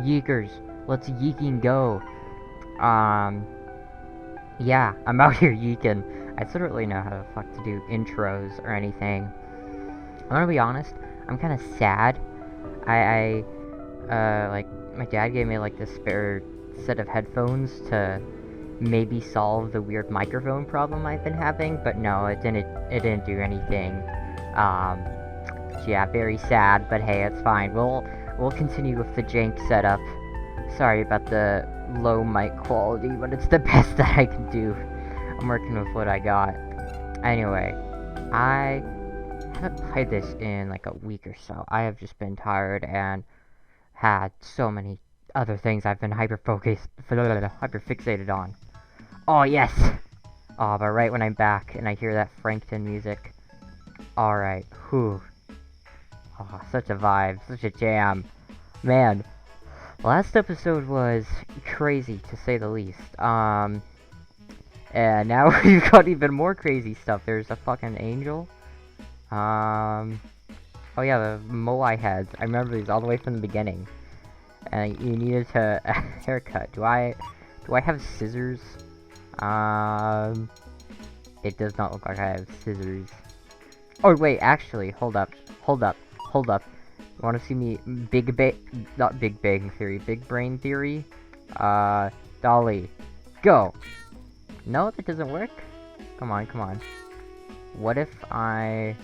Yeekers, let's yeeking go. Yeah, I'm out here yeeking. I still don't really know how the fuck to do intros or anything. I'm gonna be honest, I'm kinda sad. Like, my dad gave me, like, this spare set of headphones to maybe solve the weird microphone problem I've been having, but no, it didn't do anything. Yeah, very sad, but hey, it's fine. We'll continue with the jank setup. Sorry about the low mic quality, but it's the best that I can do. I'm working with what I got. Anyway, I haven't played this in like a week or so. I have just been tired and had so many other things I've been hyper fixated on. Oh yes! Oh, but right when I'm back and I hear that Frankton music. Alright, whew. Oh, such a vibe, such a jam. Man, last episode was crazy to say the least. And now we've got even more crazy stuff. There's a fucking angel. Oh yeah, the Moai heads. I remember these all the way from the beginning. And you needed a haircut. Do I have scissors? It does not look like I have scissors. Oh wait, actually, hold up. You wanna see me not Big Bang Theory, Big Brain Theory? Dolly, go! No, that doesn't work? Come on. What if I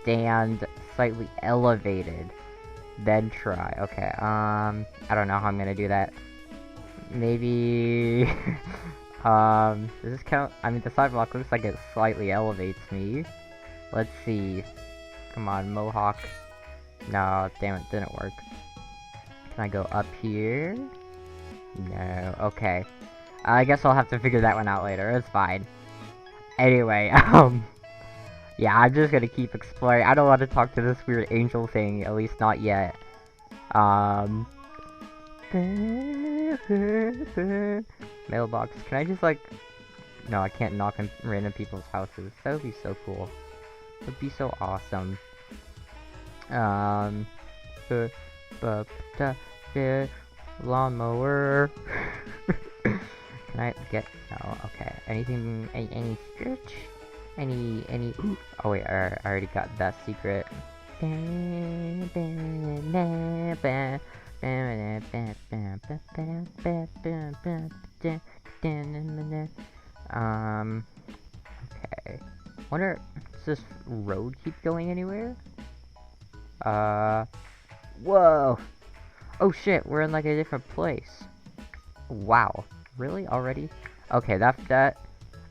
stand slightly elevated, then try? Okay, I don't know how I'm gonna do that. Maybe... does this count? I mean, the sidewalk looks like it slightly elevates me. Let's see. Come on, Mohawk. No, damn it, didn't work. Can I go up here? No, okay. I guess I'll have to figure that one out later, it's fine. Anyway, yeah, I'm just gonna keep exploring. I don't want to talk to this weird angel thing, at least not yet. Mailbox, can I just, like... No, I can't knock on random people's houses. That would be so cool. It would be so awesome. Lawnmower. Can I get... No, okay. Anything... Any stretch? Any... Oh wait, I already got that secret. Okay. Wonder, does this road keep going anywhere? Whoa! Oh shit, we're in like a different place. Wow. Really? Already? Okay, that...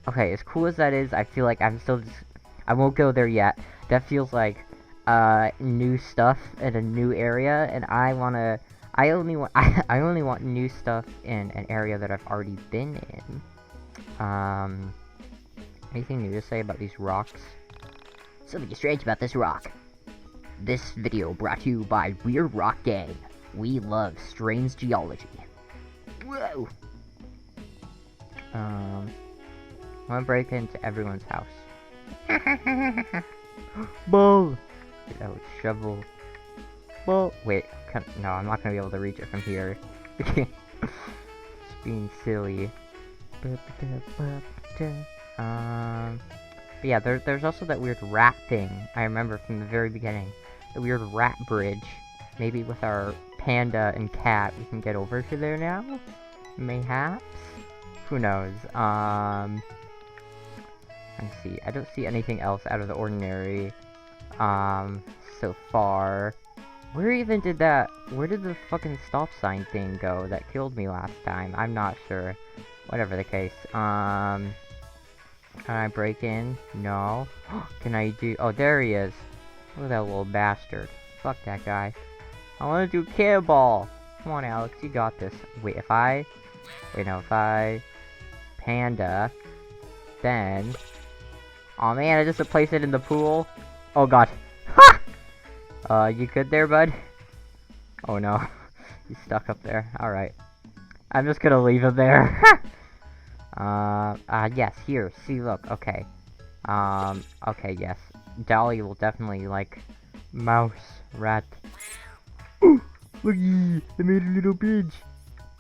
Okay, as cool as that is, I feel like I'm still just... I won't go there yet. That feels like, new stuff in a new area, and I only want new stuff in an area that I've already been in. Anything new to say about these rocks? Something strange about this rock. This video brought to you by Weird Rock Gang. We love strange geology. Whoa! I'm gonna break into everyone's house. Ball! Get out, shovel. Ball! Wait, no, I'm not gonna be able to reach it from here. Just being silly. But yeah, there's also that weird rat thing I remember from the very beginning. The weird rat bridge. Maybe with our panda and cat we can get over to there now? Mayhaps? Who knows? Let's see. I don't see anything else out of the ordinary, so far. Where even did where did the fucking stop sign thing go that killed me last time? I'm not sure. Whatever the case. Can I break in? No. Can I do... Oh, there he is. Look at that little bastard. Fuck that guy. I wanna do cannonball! Come on, Alex, you got this. Wait, if I... Panda... Then... Oh man, I just placed it in the pool. Oh god. Ha! You good there, bud? Oh no. He's stuck up there. Alright. I'm just gonna leave him there. Yes, here. See, look. Okay. Okay, yes. Dolly will definitely like mouse, rat. Ooh! Looky, I made a little bridge.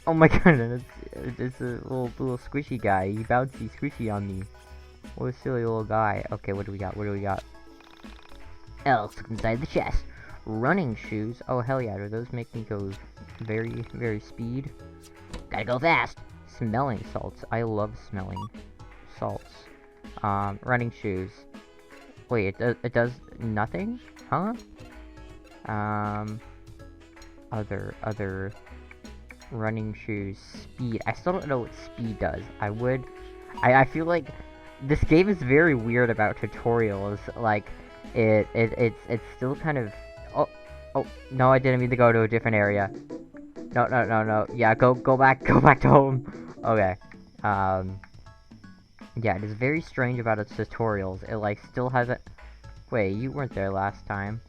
Oh my god, it's a little squishy guy. He bouncy squishy on me. What a silly little guy. Okay, what do we got? What do we got? Else inside the chest. Running shoes. Oh hell yeah, do those make me go very, very speed? Gotta go fast. Smelling salts. I love smelling salts. Running shoes. Wait, it does nothing? Huh? Other running shoes. Speed. I still don't know what speed does. I feel like this game is very weird about tutorials. Like, it's still kind of... Oh, no, I didn't mean to go to a different area. No. Yeah, go back to home. Okay. Yeah, it is very strange about its tutorials. It, like, still hasn't... Wait, you weren't there last time.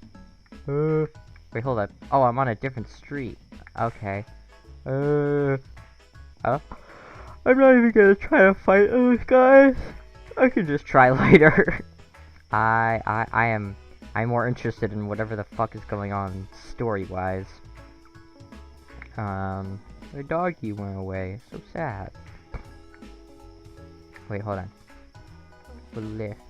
Wait, hold up. Oh, I'm on a different street. Okay. Oh. I'm not even gonna try to fight those guys. I can just try later. I'm more interested in whatever the fuck is going on story-wise. The doggy went away. So sad. Wait, hold on. Lift.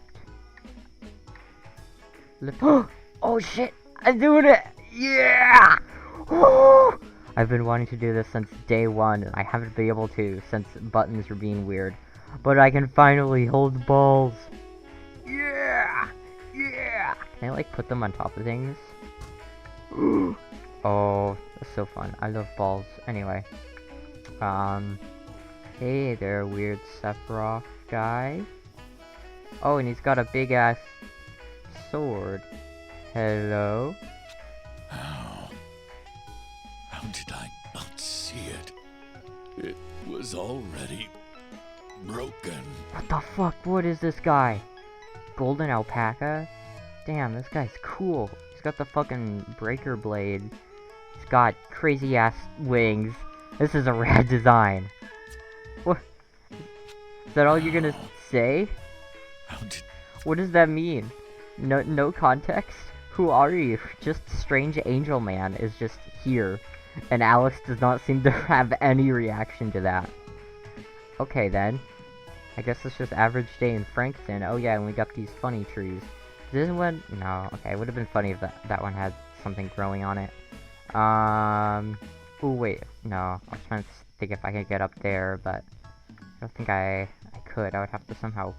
Oh shit! I'm doing it! Yeah! Woo! I've been wanting to do this since day one, and I haven't been able to since buttons were being weird. But I can finally hold balls! Yeah! Yeah! Can I, like, put them on top of things? Oh, that's so fun. I love balls. Anyway. Hey there, weird Sephiroth guy. Oh, and he's got a big-ass sword. Hello? How did I not see it? It was already broken. What the fuck? What is this guy? Golden alpaca? Damn, this guy's cool. He's got the fucking breaker blade. He's got crazy ass wings. This is a rad design. What? Is that all you're gonna say? What does that mean? No context? Who are you? Just strange angel man is just here. And Alex does not seem to have any reaction to that. Okay then. I guess it's just average day in Frankton. Oh yeah, and we got these funny trees. This one? No. Okay, it would have been funny if that one had something growing on it. Oh wait. No. I was trying to think if I could get up there, but I don't think I could. I would have to somehow...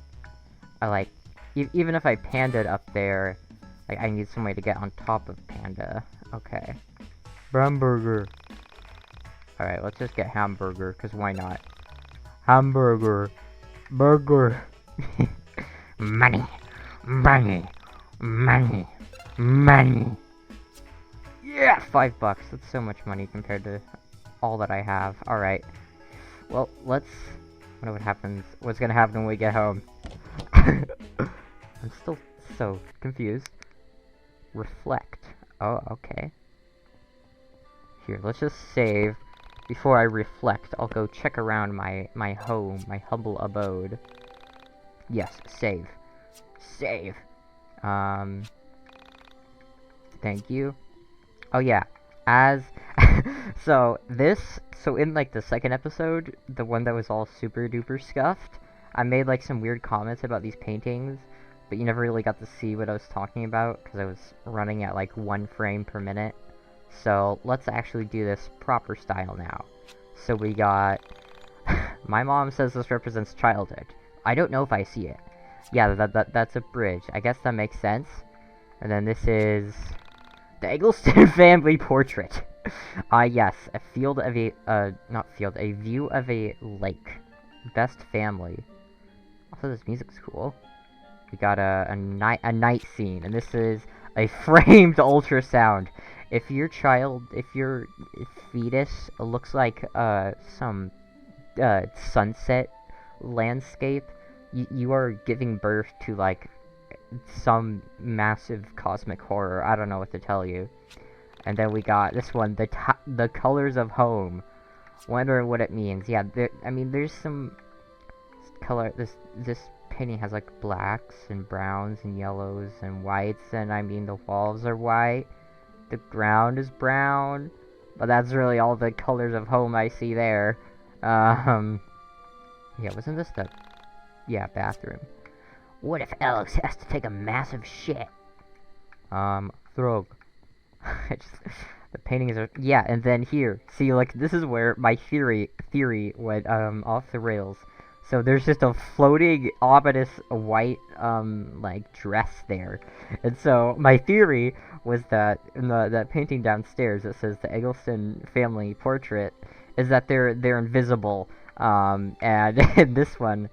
even if I pandaed up there, like, I need some way to get on top of Panda. Okay. Hamburger. Alright, let's just get hamburger, because why not? Hamburger. Burger. Money. Money. Money. Money. Yeah! $5. That's so much money compared to all that I have. Alright. Well, let's... wonder what happens. What's gonna happen when we get home. I'm still so confused. Reflect. Oh, okay. Here, let's just save. Before I reflect, I'll go check around my home, my humble abode. Yes, save. Save! Thank you. Oh yeah, as... so in, like, the second episode, the one that was all super duper scuffed, I made, like, some weird comments about these paintings, but you never really got to see what I was talking about, because I was running at, like, 1 frame per minute. So, let's actually do this proper style now. So we got... My mom says this represents childhood. I don't know if I see it. Yeah, that's a bridge. I guess that makes sense. And then this is... the Eggleston family portrait. Yes, a field of a... a view of a lake. Best family. Also, this music's cool. We got a night scene, and this is a framed ultrasound. If your fetus looks like some sunset landscape, you are giving birth to, like, some massive cosmic horror. I don't know what to tell you. And then we got this one, the colors of home. Wonder what it means. Yeah, there's some color. This painting has, like, blacks and browns and yellows and whites, and the walls are white. The ground is brown. But that's really all the colors of home I see there. Yeah, wasn't this the... Yeah, bathroom. What if Alex has to take a massive shit? Throg. The paintings are... Yeah, and then here. See, like, this is where my theory went, off the rails. So there's just a floating, ominous, white, like, dress there. And so, my theory was that in that painting downstairs that says the Eggleston family portrait is that they're invisible. And in this one,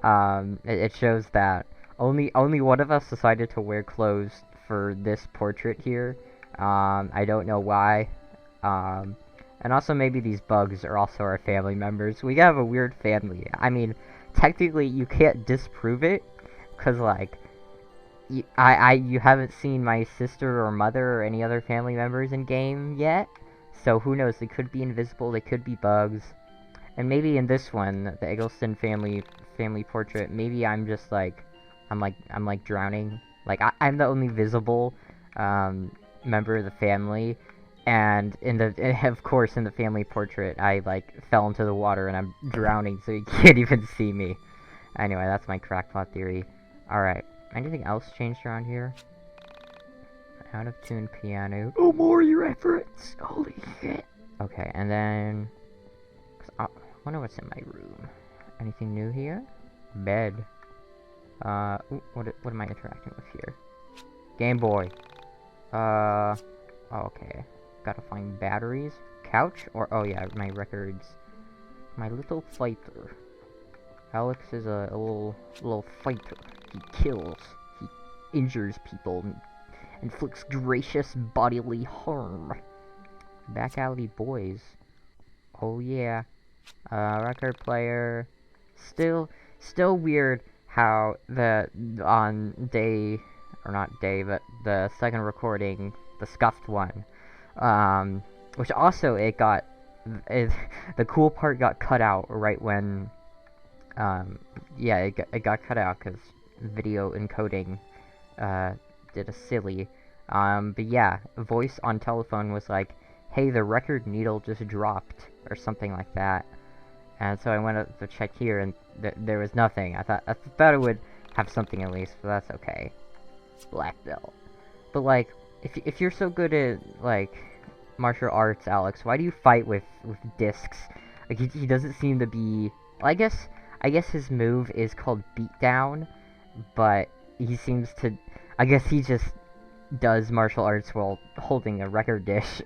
it shows that only one of us decided to wear clothes for this portrait here. I don't know why. And also maybe these bugs are also our family members. We have a weird family. I mean, technically you can't disprove it, cause like, you haven't seen my sister or mother or any other family members in game yet. So who knows? They could be invisible. They could be bugs. And maybe in this one, the Eggleston family portrait, maybe I'm just like, I'm like drowning. Like I'm the only visible member of the family, and of course in the family portrait I like fell into the water and I'm drowning, so you can't even see me. Anyway, that's my crackpot theory. Alright, anything else changed around here? Out of tune piano. Oh, more reference! Holy shit! Okay, and then... I wonder what's in my room. Anything new here? Bed. Ooh, what am I interacting with here? Game Boy. Oh, okay. Gotta find batteries. Couch? Or, oh yeah, my records. My little fighter. Alex is a little fighter. He kills. He injures people. Inflicts gracious bodily harm. Back Alley Boys. Oh yeah. Record player. Still weird how on day, or not day, but the second recording, the scuffed one, which also the cool part got cut out right when, yeah, it got cut out because video encoding, did a silly, but yeah, voice on telephone was like, hey, the record needle just dropped, or something like that. And so I went up to check here, and there was nothing. I thought it would have something at least, but that's okay. Black belt. But like, if you're so good at like martial arts, Alex, why do you fight with discs? Like he doesn't seem to be. Well, I guess his move is called beatdown, but he seems to. I guess he just does martial arts while holding a record disc.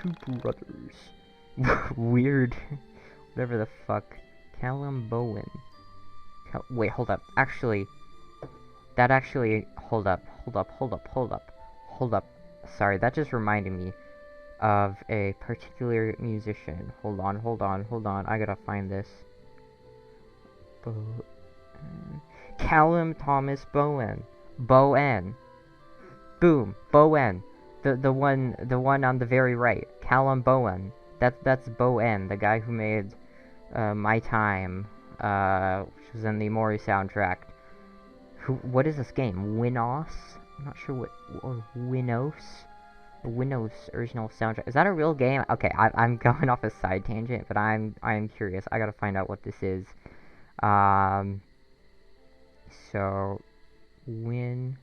Two brothers. Weird. Whatever the fuck. Callum Bowen. Wait, hold up. Actually, that actually... Hold up. Sorry, that just reminded me of a particular musician. Hold on. I gotta find this. Callum Thomas Bowen. Bowen. Boom. Bowen. The one on the very right. Callum Bowen. That's Bowen, the guy who made My Time, which was in the Mori soundtrack. What is this game? Winos? I'm not sure or Winos? Winos original soundtrack. Is that a real game? Okay, I'm going off a side tangent, but I'm curious. I gotta find out what this is. So Winos.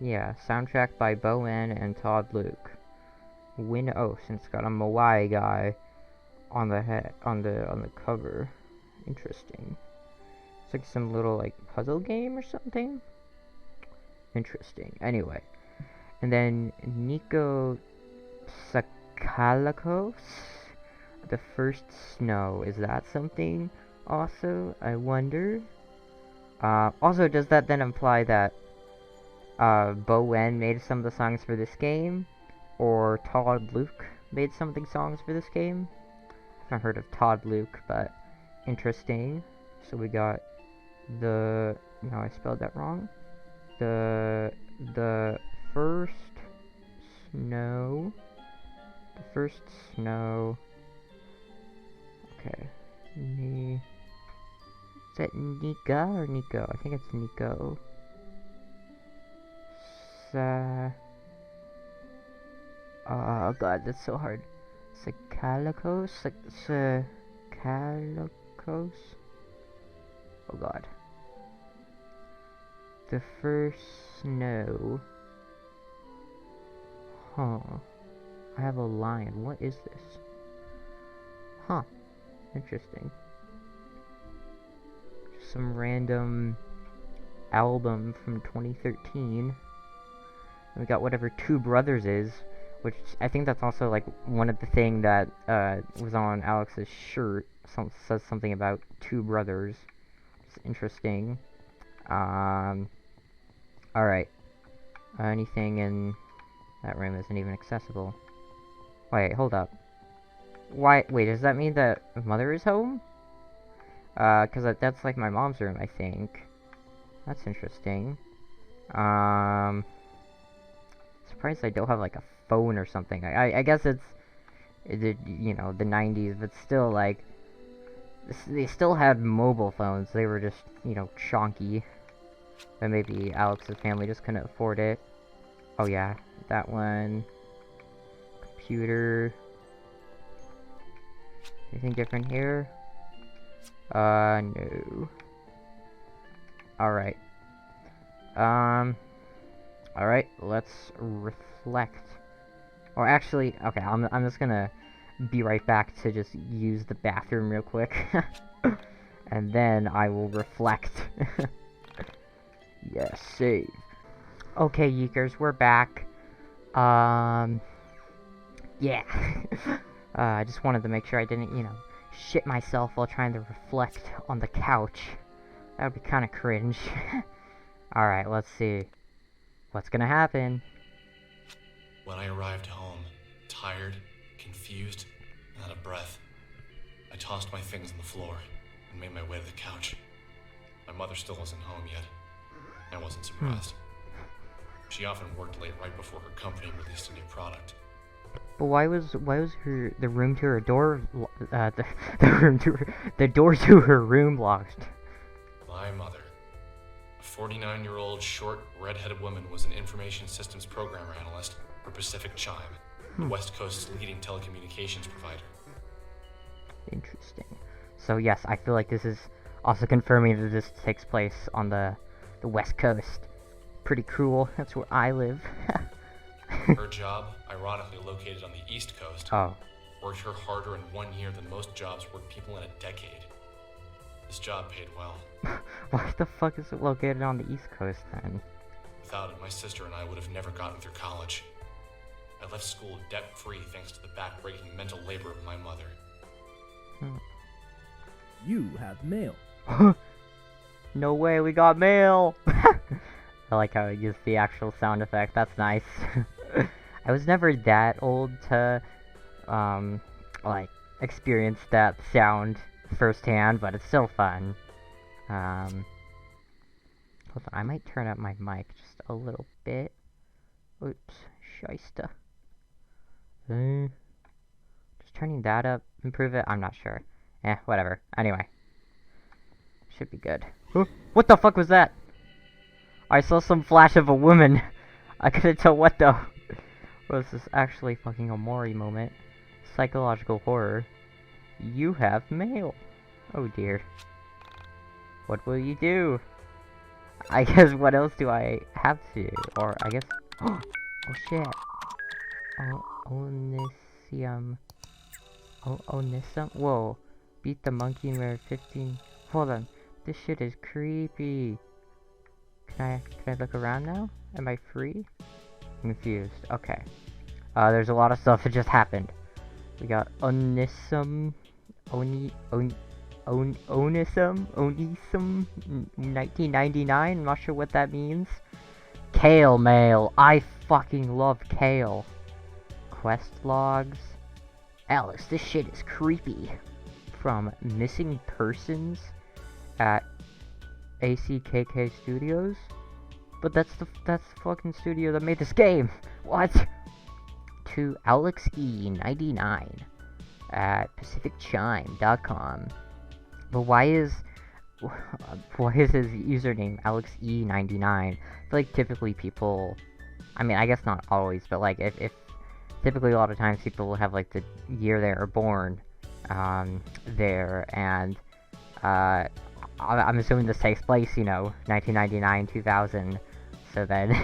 Yeah, soundtrack by Bowen and Todd Luke. Winos, and it's got a Moai guy on the cover. Interesting. It's like some little like puzzle game or something. Interesting. Anyway, and then Nico Sakalakos, The First Snow. Is that something? Also, I wonder. Also, does that then imply that Bowen made some of the songs for this game, or Todd Luke made some of the songs for this game? I haven't heard of Todd Luke, but interesting. So we got no, I spelled that wrong. The first snow. The first snow. Okay. Is that Nika or Nico? I think it's Nico. Oh god, that's so hard. Sakalikos? Sakalikos? Oh god. The first snow. Huh. I have a lion. What is this? Huh. Interesting. Just some random album from 2013. And we got whatever Two Brothers is, which I think that's also like one of the thing that was on Alex's shirt. Says something about Two Brothers. It's interesting. Alright. Anything in that room isn't even accessible. Wait, hold up. Wait, does that mean that Mother is home? Cause that's like my mom's room, I think. That's interesting. Surprised I don't have like a phone or something. I guess it's you know, the 90s, but still like they still had mobile phones. They were just, you know, chonky. But maybe Alex's family just couldn't afford it. Oh yeah, that one. Computer. Anything different here? No. Alright. Alright, let's reflect. Or actually, okay, I'm just gonna be right back to just use the bathroom real quick. And then I will reflect. Yes, save. Okay, YIIKers, we're back. Yeah. I just wanted to make sure I didn't, you know, shit myself while trying to reflect on the couch. That would be kind of cringe. Alright, let's see. What's gonna happen? When I arrived home, tired, confused, and out of breath, I tossed my things on the floor and made my way to the couch. My mother still wasn't home yet. I wasn't surprised. She often worked late right before her company released a new product. But why was the room to her door the door to her room locked? My mother, a 49-year-old short, red-headed woman, was an information systems programmer analyst for Pacific Chime, the West Coast's leading telecommunications provider. Interesting. So yes, I feel like this is also confirming that this takes place on the West Coast. Pretty cool. That's where I live. Her job, ironically located on the East Coast, worked her harder in 1 year than most jobs work people in a decade. This job paid well. Why the fuck is it located on the East Coast then? Without it, my sister and I would have never gotten through college. I left school debt-free thanks to the back-breaking mental labor of my mother. You have mail. No way, we got mail! I like how I used the actual sound effect. That's nice. I was never that old to, like, experience that sound firsthand, but it's still fun. Hold on, I might turn up my mic just a little bit. Oops, shysta. Just turning that up, improve it? I'm not sure. Whatever. Anyway. Should be good. What the fuck was that? I saw some flash of a woman. I couldn't tell what though. Was this actually fucking a Mori moment? Psychological horror. You have mail. Oh dear. What will you do? I guess what else do I have to do? Or I guess... Oh shit. Onisium. Onisum? Whoa. Beat the monkey in where 15... Hold on. This shit is creepy. Can I look around now? Am I free? I'm confused. Okay. There's a lot of stuff that just happened. We got Onisum, Onisum, 1999. I'm not sure what that means. Kale mail. I fucking love kale. Quest logs. Alex, this shit is creepy. From missing persons at ACKK Studios? But that's the fucking studio that made this game! What? To Alex E99 at PacificChime.com. But why is what is his username? AlexE99. I feel like typically people, I mean, I guess not always, but like if typically a lot of times people will have like the year they were born there, and I'm assuming this takes place, 1999, 2000. So then,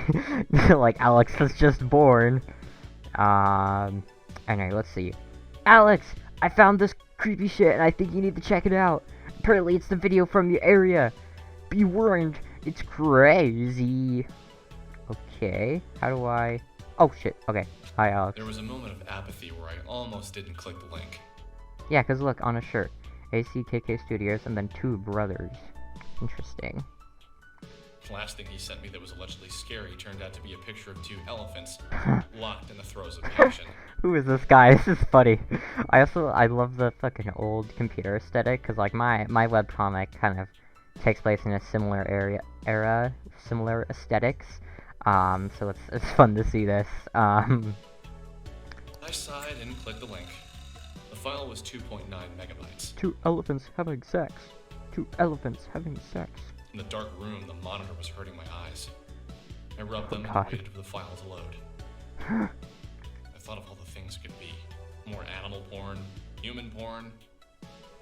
like, Alex was just born. Anyway, let's see. Alex, I found this creepy shit, and I think you need to check it out. Apparently, it's the video from your area. Be warned, it's crazy. Okay, how do I... Oh, shit, okay. Hi, Alex. There was a moment of apathy where I almost didn't click the link. Yeah, because look, on a shirt. ACKK Studios, and then 2 brothers. Interesting. The last thing he sent me that was allegedly scary turned out to be a picture of 2 elephants locked in the throes of passion. Who is this guy? This is funny. I love the fucking old computer aesthetic, because like my webcomic kind of takes place in a similar era, similar aesthetics. So it's fun to see this. I sighed and clicked the link. The file was 2.9 megabytes. 2 elephants having sex. 2 elephants having sex. In the dark room, the monitor was hurting my eyes. I rubbed them God. and waited for the file to load. I thought of all the things it could be. More animal porn, human porn,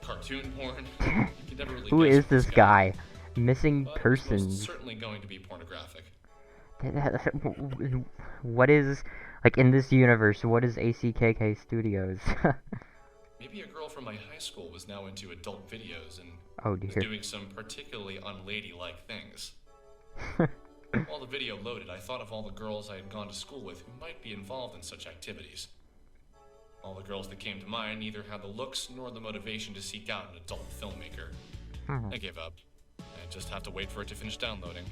cartoon porn. You could never really Who guess is what this guy? Missing But it was most persons. certainly going to be pornographic. What is, like, in this universe, what is ACKK Studios? Maybe a girl from my high school was now into adult videos and Oh was dear. doing some particularly unladylike things. While the video loaded, I thought of all the girls I had gone to school with who might be involved in such activities. All the girls that came to mind neither had the looks nor the motivation to seek out an adult filmmaker. I gave up. I just have to wait for it to finish downloading.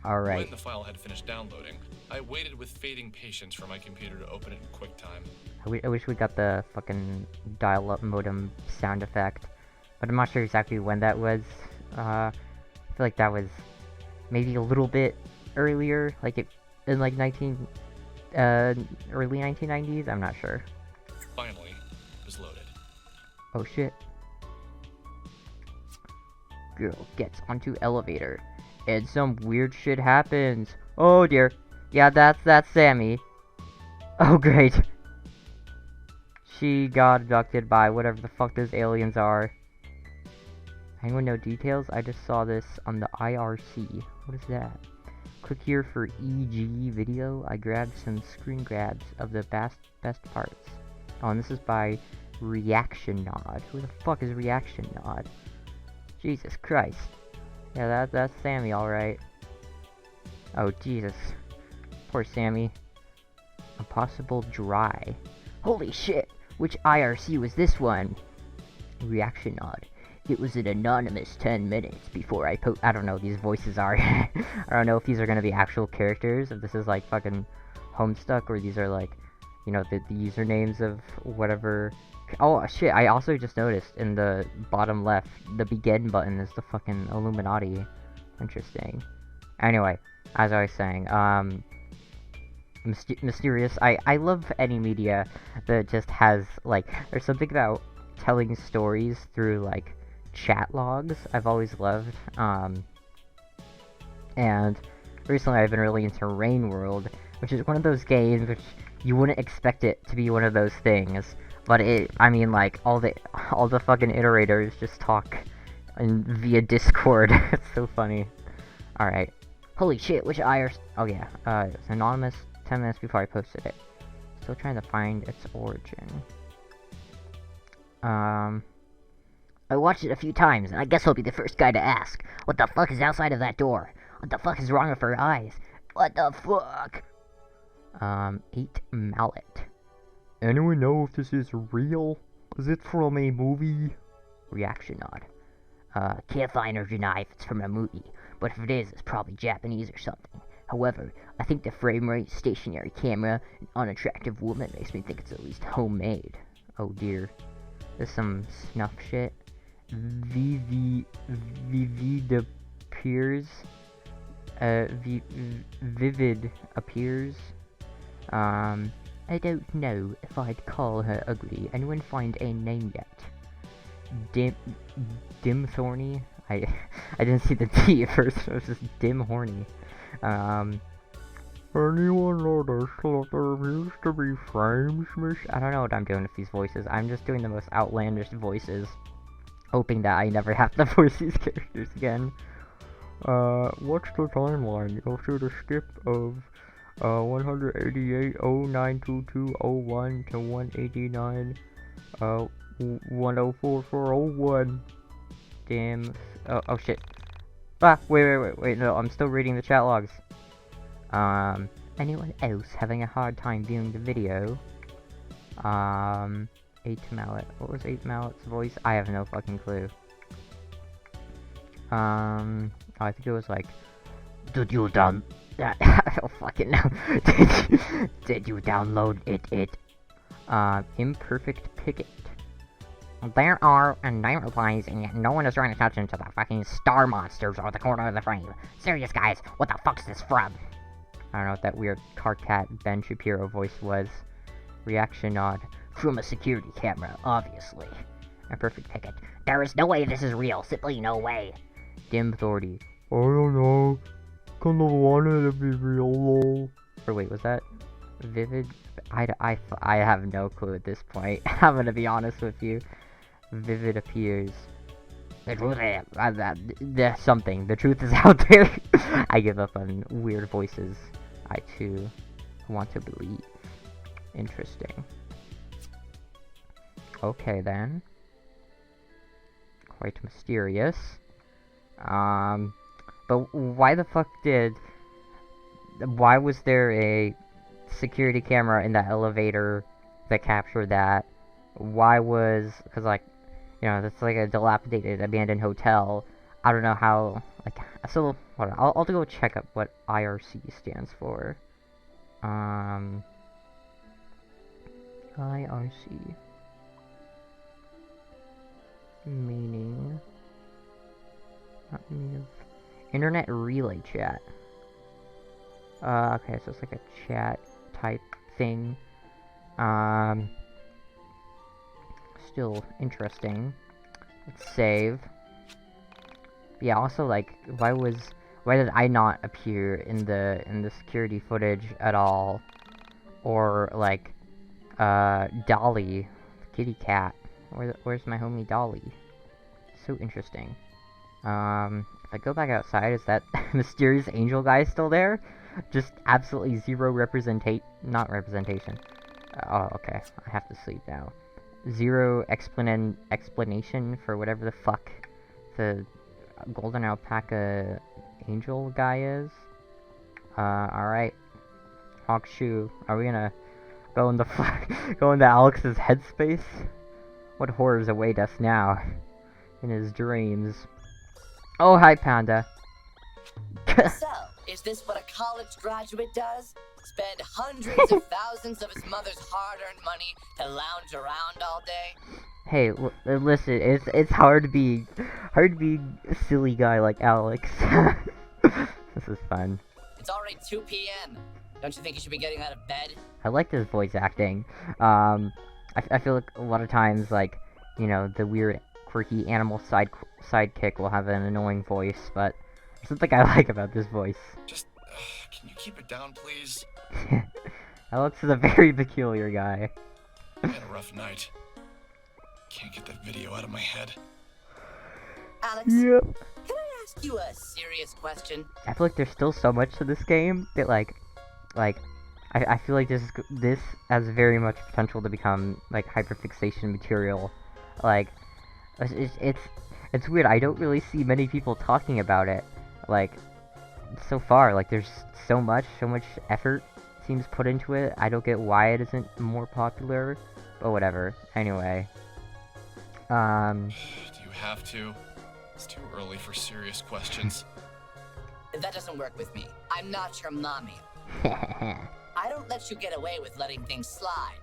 When Alright. the file had finished downloading, I waited with fading patience for my computer to open it in QuickTime. I wish we got the fucking dial-up modem sound effect, but I'm not sure exactly when that was. I feel like that was maybe a little bit earlier, like in like early 1990s. I'm not sure. Finally, it was loaded. Oh shit. Girl gets onto elevator, and some weird shit happens. Oh dear. Yeah, that's Sammy. Oh great. She got abducted by whatever the fuck those aliens are. Anyone know details? I just saw this on the IRC. What is that? Click here for EG video. I grabbed some screen grabs of the best parts. Oh, and this is by Reaction Nod. Who the fuck is Reaction Nod? Jesus Christ. Yeah, that's Sammy, alright. Oh, Jesus. Poor Sammy. Impossible dry. Holy shit! Which IRC was this one? Reaction Nod. It was an anonymous 10 minutes before I I don't know, these voices are. I don't know if these are gonna be actual characters, if this is like fucking Homestuck, or these are like, the usernames of whatever. Oh shit, I also just noticed in the bottom left, the begin button is the fucking Illuminati. Interesting. Anyway, as I was saying, mysterious. I love any media that just has, like, there's something about telling stories through, like, chat logs I've always loved. And recently I've been really into Rain World, which is one of those games which you wouldn't expect it to be one of those things. But I mean, like, all the fucking iterators just talk via Discord. It's so funny. Alright. Holy shit, which IRC? Oh yeah, it's anonymous 10 minutes before I posted it. Still trying to find its origin. I watched it a few times, and I guess I'll be the first guy to ask. What the fuck is outside of that door? What the fuck is wrong with her eyes? What the fuck? 8 Mallet. Anyone know if this is real? Is it from a movie? Reaction Nod. Can't find or deny if it's from a movie, but if it is, it's probably Japanese or something. However, I think the frame rate, stationary camera, and unattractive woman makes me think it's at least homemade. Oh dear. There's some snuff shit. Vivid appears. Vivid appears. I don't know if I'd call her ugly. Anyone find a name yet? Dim Thorny? I didn't see the T at first. It was just dim horny. Anyone notice that there used to be frames, miss? I don't know what I'm doing with these voices. I'm just doing the most outlandish voices, hoping that I never have to voice these characters again. What's the timeline? You'll see the skip of 188.0922.01 to 189 104.401. Damn. Oh shit. Ah, wait, no, I'm still reading the chat logs. Anyone else having a hard time viewing the video? 8 Mallet. What was 8 Mallet's voice? I have no fucking clue. I think it was like, did you I don't fucking know. Did you download it? Imperfect Picket. There are nine replies, and yet no one is drawing attention to the fucking star monsters or the corner of the frame. Serious, guys, what the fuck's this from? I don't know what that weird Carcat Ben Shapiro voice was. Reaction nod. From a security camera, obviously. Imperfect Picket. There is no way this is real. Simply no way. Dim Authority. I don't know. Kinda wanted to be real, lol. Or wait, was that Vivid? I have no clue at this point. I'm gonna be honest with you. Vivid appears. The truth is, there's something. The truth is out there. I give up on weird voices. I too want to believe. Interesting. Okay then. Quite mysterious. But why the fuck why was there a security camera in the elevator that captured that? Why was, because like, you know, that's like a dilapidated abandoned hotel. I don't know how, like, so, hold on, I'll go check up what IRC stands for. IRC. Meaning, not meaning, Internet Relay Chat. Okay, so it's like a chat type thing. Still interesting. Let's save. Yeah, also, like, why did I not appear in the security footage at all? Or, like, Dolly, kitty cat. Where's my homie Dolly? So interesting. If I go back outside, is that mysterious angel guy still there? Just absolutely zero not representation. Oh, okay. I have to sleep now. Zero explanation for whatever the fuck the golden alpaca angel guy is. Alright. Hawkshoe, are we gonna go into Alex's headspace? What horrors await us now in his dreams? Oh, hi, Panda. So, is this what a college graduate does? Spend hundreds of thousands of his mother's hard-earned money to lounge around all day? Hey, listen, it's hard to be a silly guy like Alex. This is fun. It's already 2 p.m. Don't you think you should be getting out of bed? I like this voice acting. I feel like a lot of times, like, you know, the weird, quirky animal sidekick will have an annoying voice, but there's something I like about this voice. Just, can you keep it down, please? Alex is a very peculiar guy. I had a rough night. Can't get that video out of my head. Alex, Yep. can I ask you a serious question? I feel like there's still so much to this game that, like, I feel like this has very much potential to become, like, hyperfixation material. Like, it's weird, I don't really see many people talking about it, like, so far. Like, there's so much effort seems put into it. I don't get why it isn't more popular, but whatever. Anyway. Do you have to? It's too early for serious questions. That doesn't work with me. I'm not your mommy. I don't let you get away with letting things slide.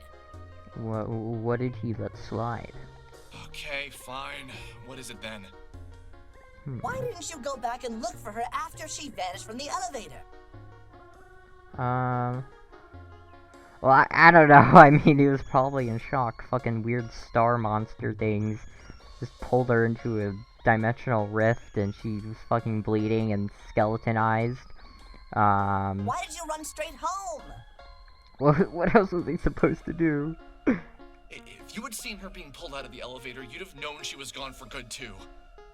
What did he let slide? Okay, fine. What is it then? Why didn't you go back and look for her after she vanished from the elevator? Well, I don't know. I mean, he was probably in shock. Fucking weird star monster things just pulled her into a dimensional rift, and she was fucking bleeding and skeletonized. Why did you run straight home? What else was he supposed to do? If you had seen her being pulled out of the elevator, you'd have known she was gone for good too.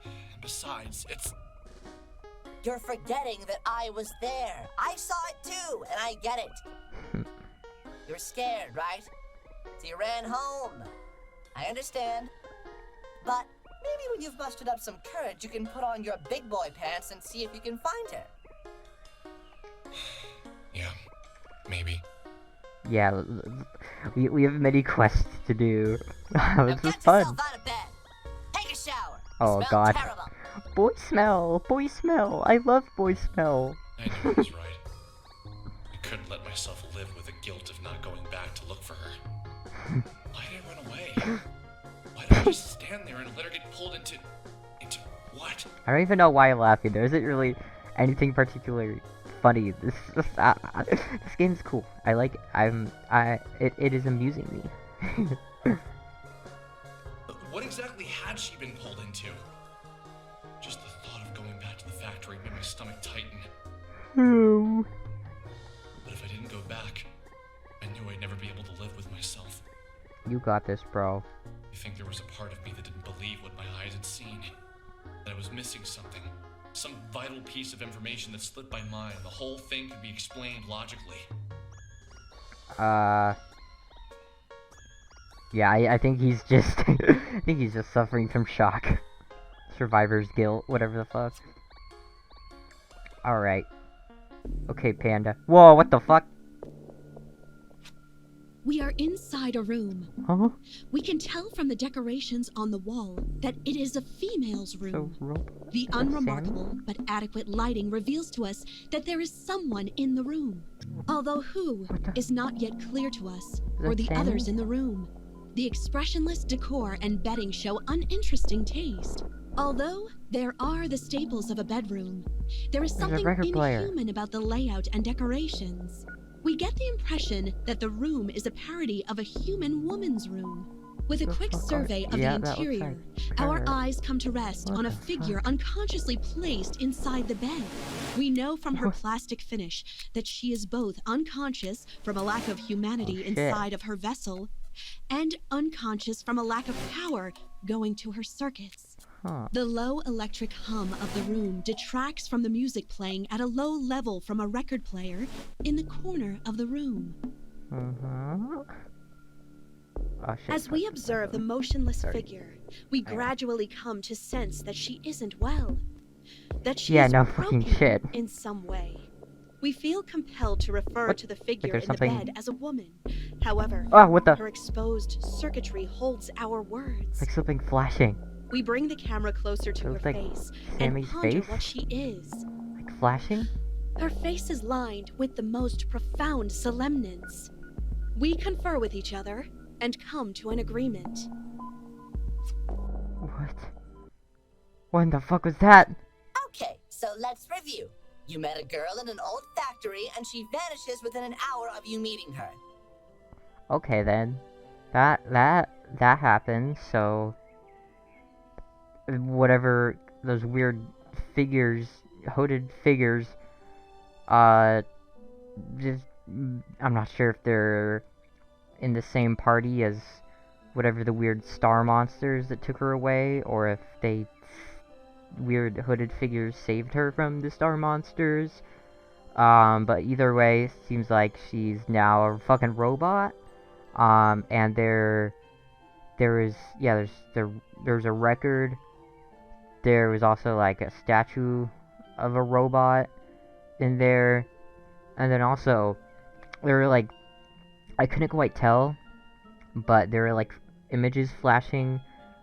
And besides, it's... You're forgetting that I was there. I saw it too, and I get it. You're scared, right? So you ran home. I understand. But maybe when you've mustered up some courage, you can put on your big boy pants and see if you can find her. Yeah, maybe. Yeah, we have many quests to do. Now This is get fun. yourself out of bed. Take a shower. You Oh smell god. terrible. Boy smell! Boy smell! I love boy smell! I knew he was right. I couldn't let myself live with the guilt of not going back to look for her. Why did I run away? Why did I just stand there and let her get pulled into what? I don't even know why I'm laughing. There isn't really anything particularly funny. This game's cool. I like it. It is amusing me. What exactly had she been pulled into? Just the thought of going back to the factory made my stomach tighten. Oh. But if I didn't go back, I knew I'd never be able to live with myself. You got this, bro. I think there was a part of me that didn't believe what my eyes had seen. That I was missing something. Some vital piece of information that slipped my mind. The whole thing could be explained logically. Yeah, I think he's just I think he's just suffering from shock. Survivor's guilt, whatever the fuck. Alright. Okay, Panda. Whoa, what the fuck? We are inside a room. Huh? We can tell from the decorations on the wall that it is a female's room. The unremarkable but adequate lighting reveals to us that there is someone in the room. Although who is not yet clear to us, or the Sammy? others in the room. The expressionless decor and bedding show uninteresting taste. Although there are the staples of a bedroom, there is There's a something record player. inhuman about the layout and decorations. We get the impression that the room is a parody of a human woman's room. With a The quick fuck are- survey of yeah, the that looks interior, like our her. eyes come to rest What on a the figure fuck? unconsciously placed inside the bed. We know from her What? plastic finish that she is both unconscious from a lack of humanity Oh, shit. inside of her vessel, and unconscious from a lack of power going to her circuits. Huh. The low electric hum of the room detracts from the music playing at a low level from a record player in the corner of the room. Uh-huh. Oh, shit, As we fuck. observe the motionless Sorry. figure, we gradually come to sense that she isn't well. That she Yeah, is no broken fucking shit. in some way. We feel compelled to refer What? to the figure there's in the something- bed as a woman. However, Oh, what the? her exposed circuitry holds our words. Like something flashing. We bring the camera closer to It her looks like face Sammy's and ponder face? what she is. Like flashing? Her face is lined with the most profound solemnance. We confer with each other and come to an agreement. What? What in the fuck was that? Okay, so let's review. You met a girl in an old factory, and she vanishes within an hour of you meeting her. Okay then. That happened, so whatever those weird figures, hooded figures, just I'm not sure if they're in the same party as whatever the weird star monsters that took her away, or if they weird hooded figures saved her from the star monsters. But either way, seems like she's now a fucking robot. And there's a record. There was also like a statue of a robot in there, and then also there were like, I couldn't quite tell, but there were like images flashing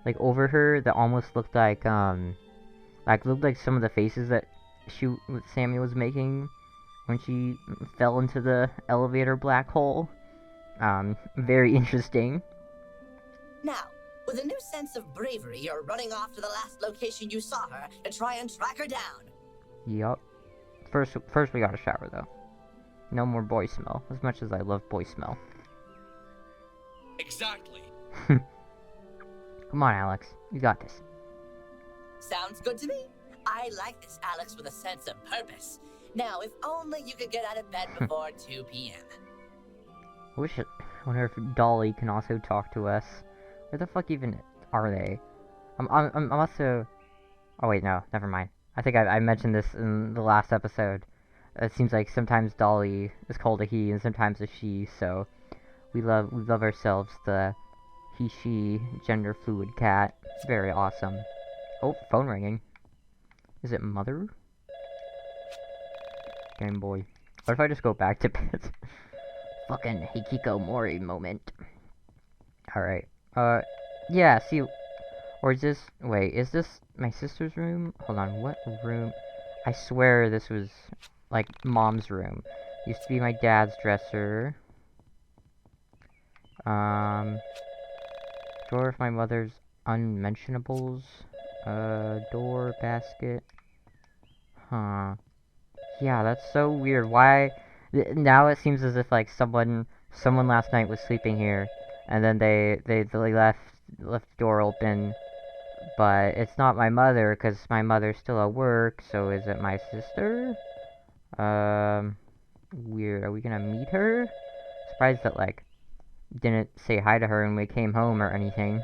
like over her that almost looked like looked like some of the faces that Sammy was making when she fell into the elevator black hole. Very interesting. Now, with a new sense of bravery, you're running off to the last location you saw her to try and track her down. Yup. First we gotta shower though. No more boy smell, as much as I love boy smell. Exactly. Come on, Alex. You got this. Sounds good to me. I like this Alex with a sense of purpose. Now, if only you could get out of bed before 2 p.m. I wonder if Dolly can also talk to us. Where the fuck even are they? I'm also... Oh wait, no, never mind. I think I mentioned this in the last episode. It seems like sometimes Dolly is called a he and sometimes a she, so we love ourselves the he-she gender fluid cat. It's very awesome. Oh, phone ringing. Is it Mother? Game Boy. What if I just go back to bed? Fucking Hikikomori moment. Alright. Yeah, see... Or is this... Wait, is this my sister's room? Hold on, what room? I swear this was, like, Mom's room. Used to be my dad's dresser. Drawer of my mother's unmentionables. Door, basket. Huh. Yeah, that's so weird. Why... Now it seems as if, like, someone last night was sleeping here, and then they left the door open, but it's not my mother, because my mother's still at work, so is it my sister? Weird. Are we gonna meet her? Surprised that, like, didn't say hi to her when we came home or anything.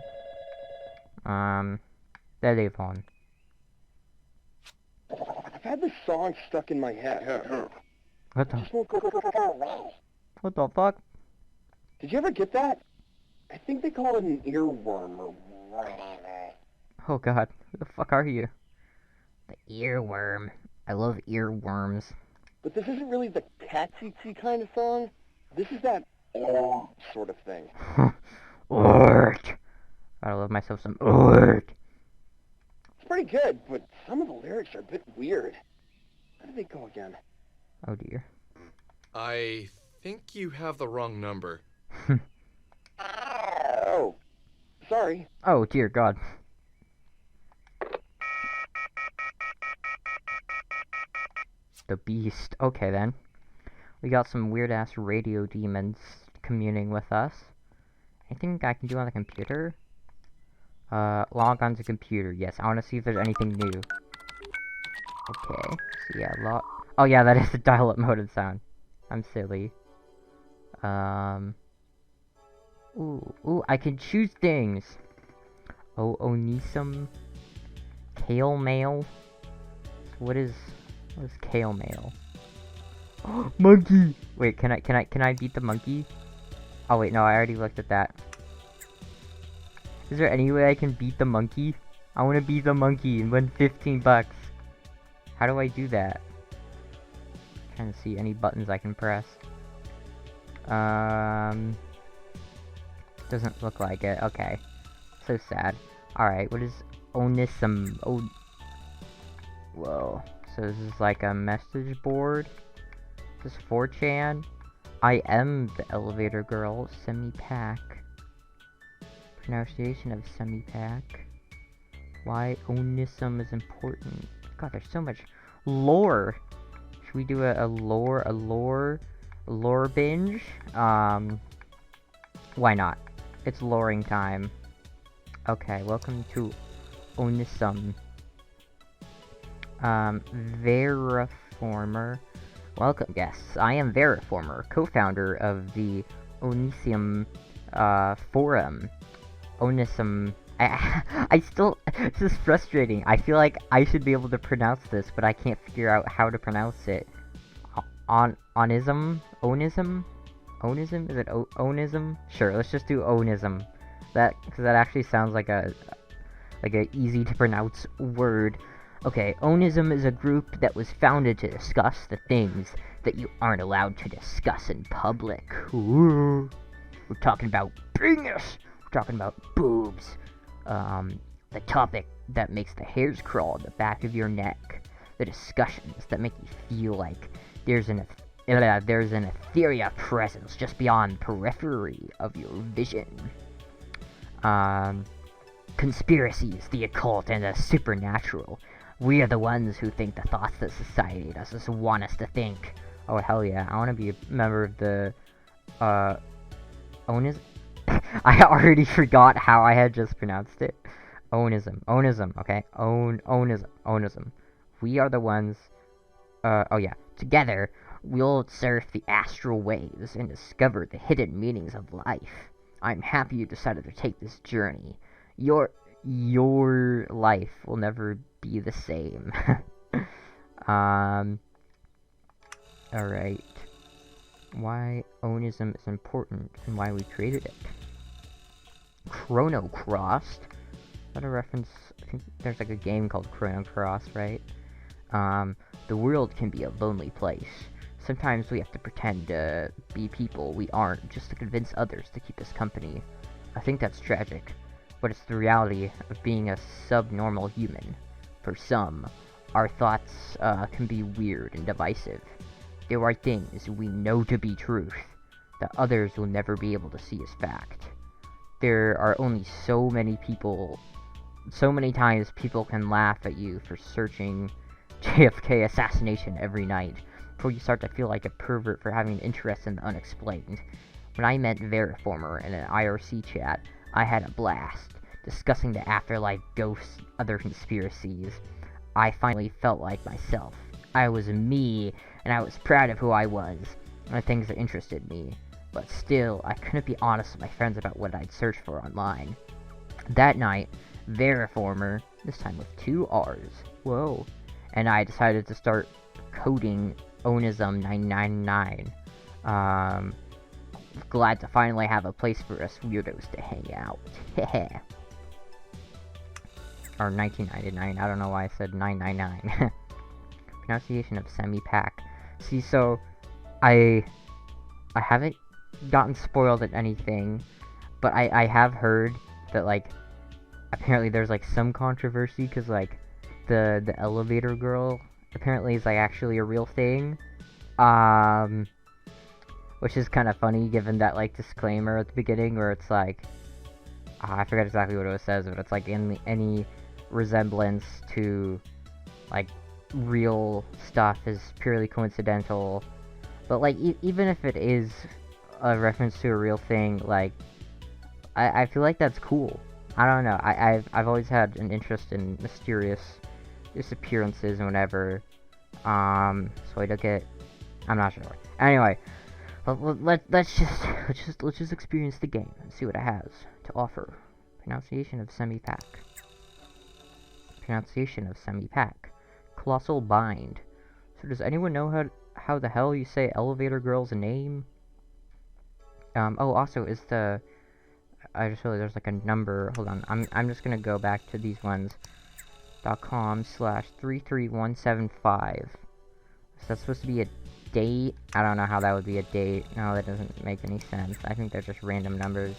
Telephone. I've had this song stuck in my head. What the? What the fuck? Did you ever get that? I think they call it an earworm or whatever. Oh god, who the fuck are you? The earworm. I love earworms. But this isn't really the catchy kind of song. This is that sort of thing. Ork. Gotta love myself some ork. It's pretty good, but some of the lyrics are a bit weird. How do they go again? Oh dear. I think you have the wrong number. Oh, sorry. Oh dear god. The beast. Okay then. We got some weird ass radio demons communing with us. Anything I can do on the computer? Log on to computer. Yes, I want to see if there's anything new. Okay. So yeah, oh yeah, that is the dial-up modem sound. I'm silly. Ooh, I can choose things. Oh, Onisum. Kale mail. What is kale mail? Monkey! Wait, can I beat the monkey? Oh wait, no, I already looked at that. Is there any way I can beat the monkey? I want to beat the monkey and win 15 bucks. How do I do that? I'm trying to see any buttons I can press. Doesn't look like it. Okay. So sad. Alright, what is Onisum? Oh. Whoa. So this is like a message board. This is 4chan. I am the elevator girl. Semi-pack. Pronunciation of semi-pack. Why Onisum is important. God, there's so much lore. Should we do a lore binge? Why not? It's loring time. Okay, welcome to Onisum. Veriformer. Welcome, guests. I am Veriformer, co-founder of the Onisium forum. Onisum. I still. This is frustrating. I feel like I should be able to pronounce this, but I can't figure out how to pronounce it. Onism? Onism? Onism? Is it Onism? Sure, let's just do Onism. Because that actually sounds like a easy to pronounce word. Okay, Onism is a group that was founded to discuss the things that you aren't allowed to discuss in public. Ooh. We're talking about penis. We're talking about boobs. The topic that makes the hairs crawl on the back of your neck. The discussions that make you feel like there's an ethereal presence just beyond the periphery of your vision. Conspiracies, the occult, and the supernatural. We are the ones who think the thoughts that society doesn't want us to think. Oh, hell yeah. I want to be a member of the, Onis... I already forgot how I had just pronounced it. Onism, okay? Onism. We are the ones, oh yeah. Together, we'll surf the astral waves and discover the hidden meanings of life. I'm happy you decided to take this journey. Your life will never be the same. Alright. Why Onism is important and why we created it. Chrono Crossed. Is that a reference? I think there's like a game called Chrono Cross, right? The world can be a lonely place. Sometimes we have to pretend to be people we aren't just to convince others to keep us company. I think that's tragic, but it's the reality of being a subnormal human. For some, our thoughts can be weird and divisive. There are things we know to be truth that others will never be able to see as fact. There are only so many times people can laugh at you for searching JFK assassination every night before you start to feel like a pervert for having an interest in the unexplained. When I met Veriformer in an IRC chat, I had a blast, discussing the afterlife, ghosts, other conspiracies. I finally felt like myself. I was me, and I was proud of who I was, and the things that interested me. But still, I couldn't be honest with my friends about what I'd searched for online. That night, Veriformer, this time with 2 R's, whoa, and I decided to start coding Onism 999. Glad to finally have a place for us weirdos to hang out. Or 1999, I don't know why I said 999. Pronunciation of semi-pack. See, so, I haven't gotten spoiled at anything, but I have heard that, like, apparently there's, like, some controversy, because, like, the elevator girl apparently is, like, actually a real thing, which is kind of funny, given that, like, disclaimer at the beginning, where it's, like, I forget exactly what it says, but it's, like, any resemblance to, like, real stuff is purely coincidental. But, like, even if it is a reference to a real thing, like, I feel like that's cool. I don't know, I've always had an interest in mysterious disappearances and whatever, so I took it. I'm not sure. Anyway, let's just experience the game and see what it has to offer. Pronunciation of semi-pack. Pronunciation of semi-pack. Colossal Bind. So does anyone know how the hell you say Elevator Girl's name? Oh, also, is the... I just realized there's like a number. Hold on, I'm just gonna go back to these ones. .com/33175. So that's supposed to be a date. I don't know how that would be a date. No, that doesn't make any sense. I think they're just random numbers.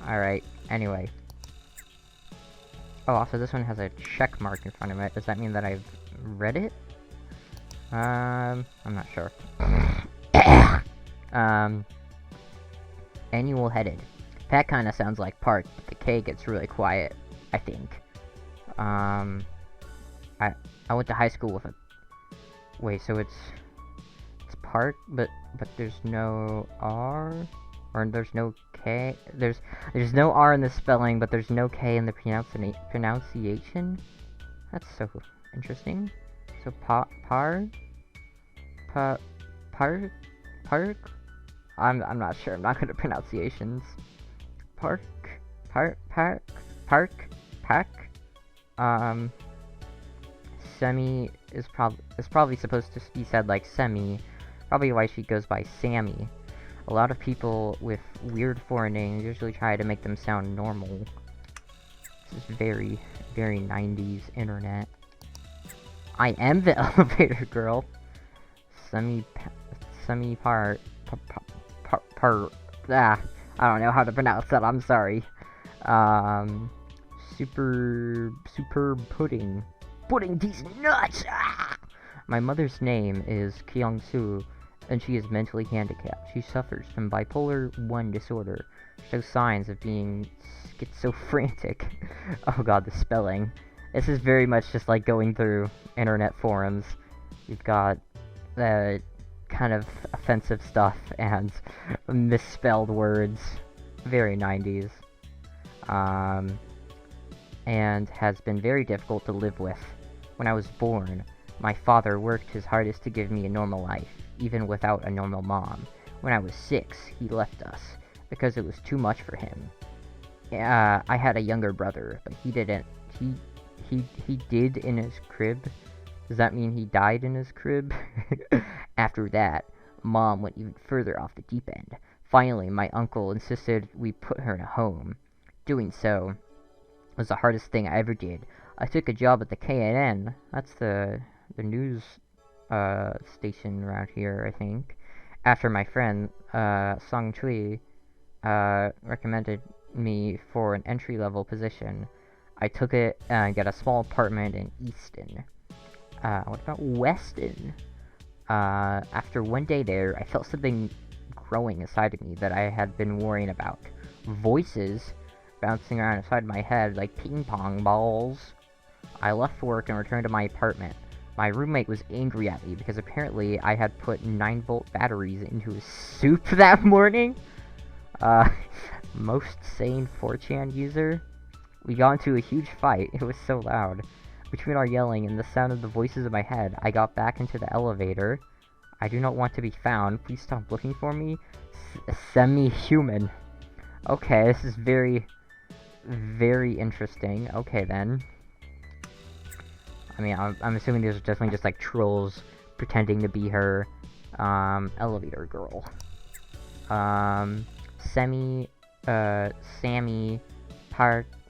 Alright, anyway. Oh, also this one has a check mark in front of it. Does that mean that I've read it? I'm not sure. Annual headed. That kind of sounds like park, but the K gets really quiet, I think. I went to high school with a... Wait, so it's park, but there's no R? Or there's no K? There's no R in the spelling, but there's no K in the pronunciation? That's so interesting. So, park? I'm not sure, I'm not good at pronunciations. Pack. Semi is probably supposed to be said like semi. Probably why she goes by Sammy. A lot of people with weird foreign names usually try to make them sound normal. This is very, very 90s internet. I am the elevator girl. I don't know how to pronounce that, I'm sorry. Superb pudding. Pudding these nuts! Ah! My mother's name is Kyung-soo, and she is mentally handicapped. She suffers from bipolar 1 disorder. Shows signs of being schizophrenic. Oh god, the spelling. This is very much just like going through internet forums. You've got the kind of offensive stuff and misspelled words. Very 90s. and has been very difficult to live with. When I was born, my father worked his hardest to give me a normal life, even without a normal mom. When I was 6, he left us, because it was too much for him. I had a younger brother, but he didn't. He did in his crib. Does that mean he died in his crib? After that, Mom went even further off the deep end. Finally, my uncle insisted we put her in a home. Doing so was the hardest thing I ever did. I took a job at the KNN. That's the news station around here, I think. After my friend Song Chui recommended me for an entry-level position, I took it and got a small apartment in Easton. What about Weston? After one day there, I felt something growing inside of me that I had been worrying about. Voices bouncing around inside my head like ping-pong balls. I left work and returned to my apartment. My roommate was angry at me because apparently I had put 9-volt batteries into his soup that morning. Most sane 4chan user. We got into a huge fight. It was so loud. Between our yelling and the sound of the voices in my head, I got back into the elevator. I do not want to be found. Please stop looking for me. Semi-human. Okay, this is very, very interesting. Okay, then. I mean, I'm assuming there's definitely just, like, trolls pretending to be her, elevator girl. Sammy,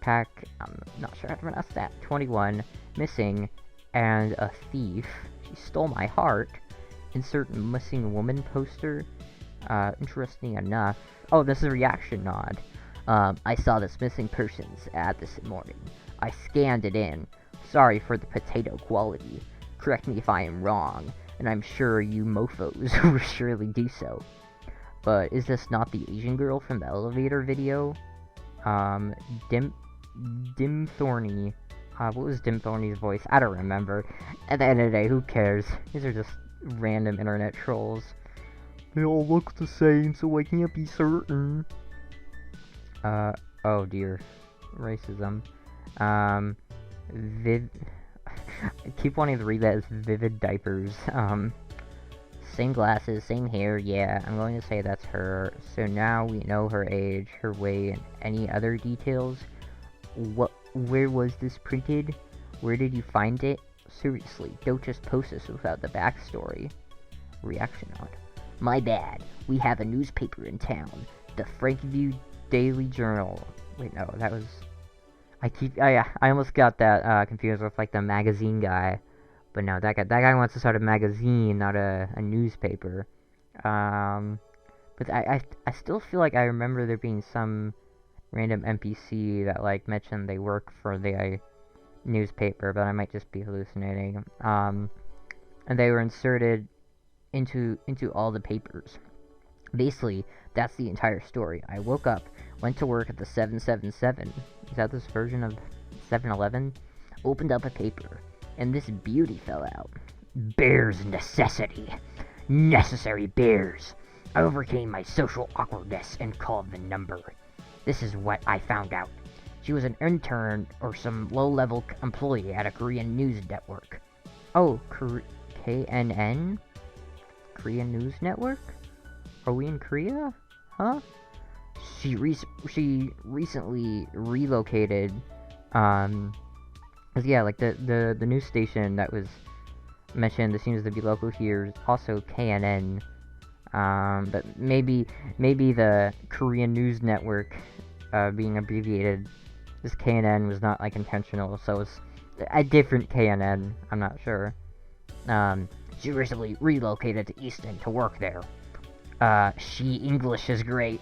Pack, I'm not sure how to pronounce that, 21, missing, and a thief. She stole my heart. Insert missing woman poster. Interesting enough. Oh, this is a reaction nod. I saw this missing person's ad this morning. I scanned it in. Sorry for the potato quality. Correct me if I am wrong, and I'm sure you mofos will surely do so. But is this not the Asian girl from the elevator video? Dim Thorny. What was Dim Thorny's voice? I don't remember. At the end of the day, who cares? These are just random internet trolls. They all look the same, so I can't be certain. Oh dear. Racism. I keep wanting to read that as Vivid Diapers. Same glasses, same hair, yeah, I'm going to say that's her. So now we know her age, her weight, and any other details. Where was this printed? Where did you find it? Seriously, don't just post this without the backstory. Reaction nod. My bad. We have a newspaper in town. The Frankview Daily Journal. Wait, no, that was... I almost got that confused with, like, the magazine guy. But no, that guy wants to start a magazine, not a newspaper. But I still feel like I remember there being some random NPC that, like, mentioned they work for the newspaper, but I might just be hallucinating. And they were inserted into all the papers. Basically, that's the entire story. I woke up, went to work at the 777. Is that this version of 7-Eleven? Opened up a paper, and this beauty fell out. Bears necessity. Necessary bears. I overcame my social awkwardness and called the number. This is what I found out. She was an intern or some low-level employee at a Korean news network. Oh, KNN? Korean News Network? Are we in Korea? Huh? She recently relocated, yeah, like the news station that was mentioned that seems to be local here is also KNN. But maybe the Korean News Network, being abbreviated, this KNN was not, like, intentional, so it's a different KNN, I'm not sure. She recently relocated to Easton to work there. She English is great.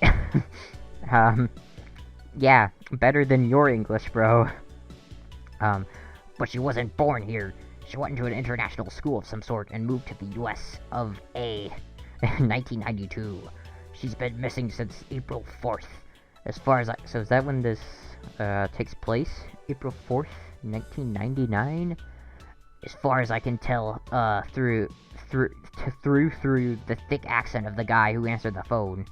Yeah, better than your English, bro. But she wasn't born here. She went into an international school of some sort and moved to the US of A in 1992. She's been missing since April 4th. As far as so is that when this takes place? April 4th, 1999? As far as I can tell, through the thick accent of the guy who answered the phone.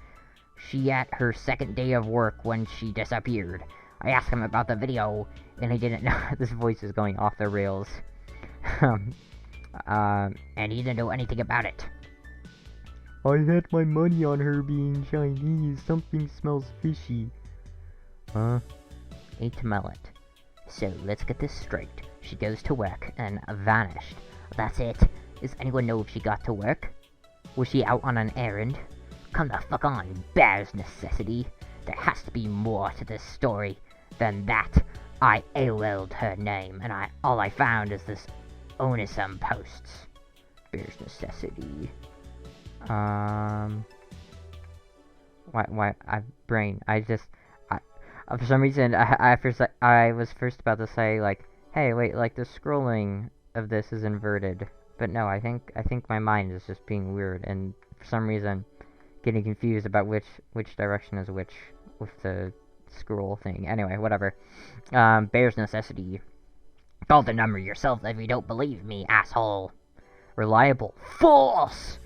She at her second day of work when she disappeared. I asked him about the video, and he didn't know. This voice is going off the rails. And he didn't know anything about it. I had my money on her being Chinese. Something smells fishy. Huh? 8 melon. So, let's get this straight. She goes to work and vanished. That's it. Does anyone know if she got to work? Was she out on an errand? Come the fuck on, bear's necessity. There has to be more to this story than that. I AOL'd her name, and all I found is this Onisum posts. Bear's necessity. Why, for some reason, I was first about to say, like, hey, wait, like, the scrolling of this is inverted. But no, I think my mind is just being weird, and for some reason, getting confused about which direction is which with the scroll thing. Anyway, whatever. Bear's necessity. Call the number yourself if you don't believe me, asshole. Reliable. False!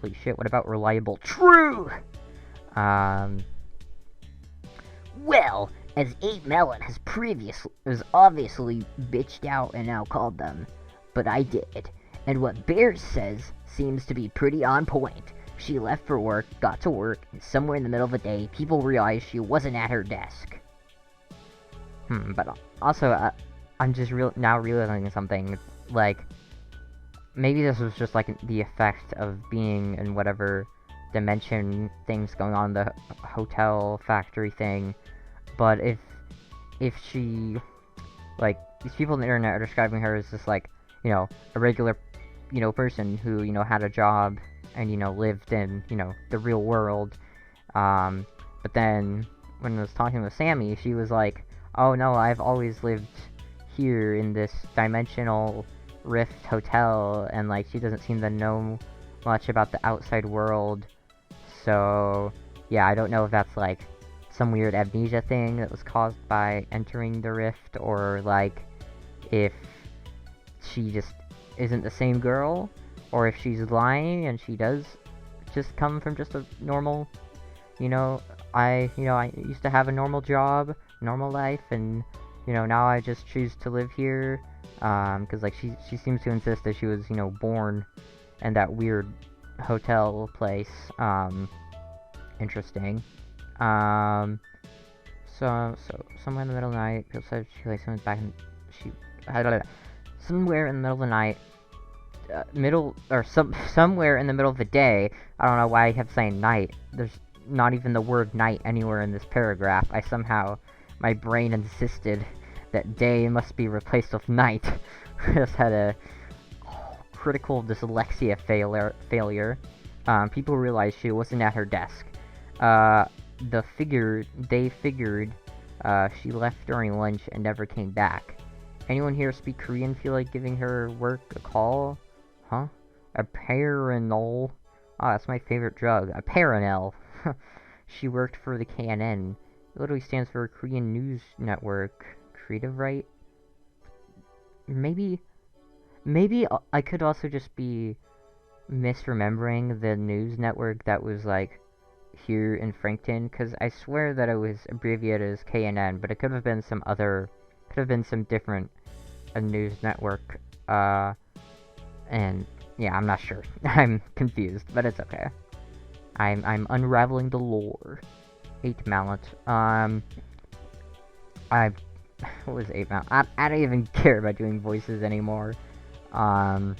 Holy shit, what about reliable? True! Well, as 8 Melon has obviously bitched out and now called them. But I did. And what Bear says seems to be pretty on point. She left for work, got to work, and somewhere in the middle of the day, people realized she wasn't at her desk. But also, I'm just now realizing something, like, maybe this was just, like, the effect of being in whatever dimension things going on in the hotel factory thing, but if she, like, these people on the internet are describing her as just, like, you know, a regular, you know, person who, you know, had a job and, you know, lived in, you know, the real world, but then, when I was talking with Sammy, she was like, oh no, I've always lived here in this dimensional rift hotel, and, like, she doesn't seem to know much about the outside world, so, yeah, I don't know if that's, like, some weird amnesia thing that was caused by entering the rift, or, like, if she just isn't the same girl, or if she's lying and she does just come from just a normal, you know, I used to have a normal job, normal life, and, you know, now I just choose to live here, because, like, she seems to insist that she was, you know, born in that weird hotel place. Interesting. So somewhere in the middle of the night, people said she, like, someone's back in, somewhere in the middle of the night, somewhere in the middle of the day, I don't know why I kept saying night, there's not even the word night anywhere in this paragraph. My brain insisted that day must be replaced with night. I just had a critical dyslexia failure. People realized she wasn't at her desk. They figured she left during lunch and never came back. Anyone here speak Korean feel like giving her work a call? Huh? A Paranol? Oh, that's my favorite drug. A Paranel. She worked for the KNN. It literally stands for Korean News Network. Creative right? Maybe I could also just be misremembering the news network that was, like, here in Frankton, because I swear that it was abbreviated as KNN, but it could have been some different news network, and yeah, I'm not sure. I'm confused, but it's okay. I'm unraveling the lore. 8 Mallet. What was 8 Mallet? I don't even care about doing voices anymore. I'm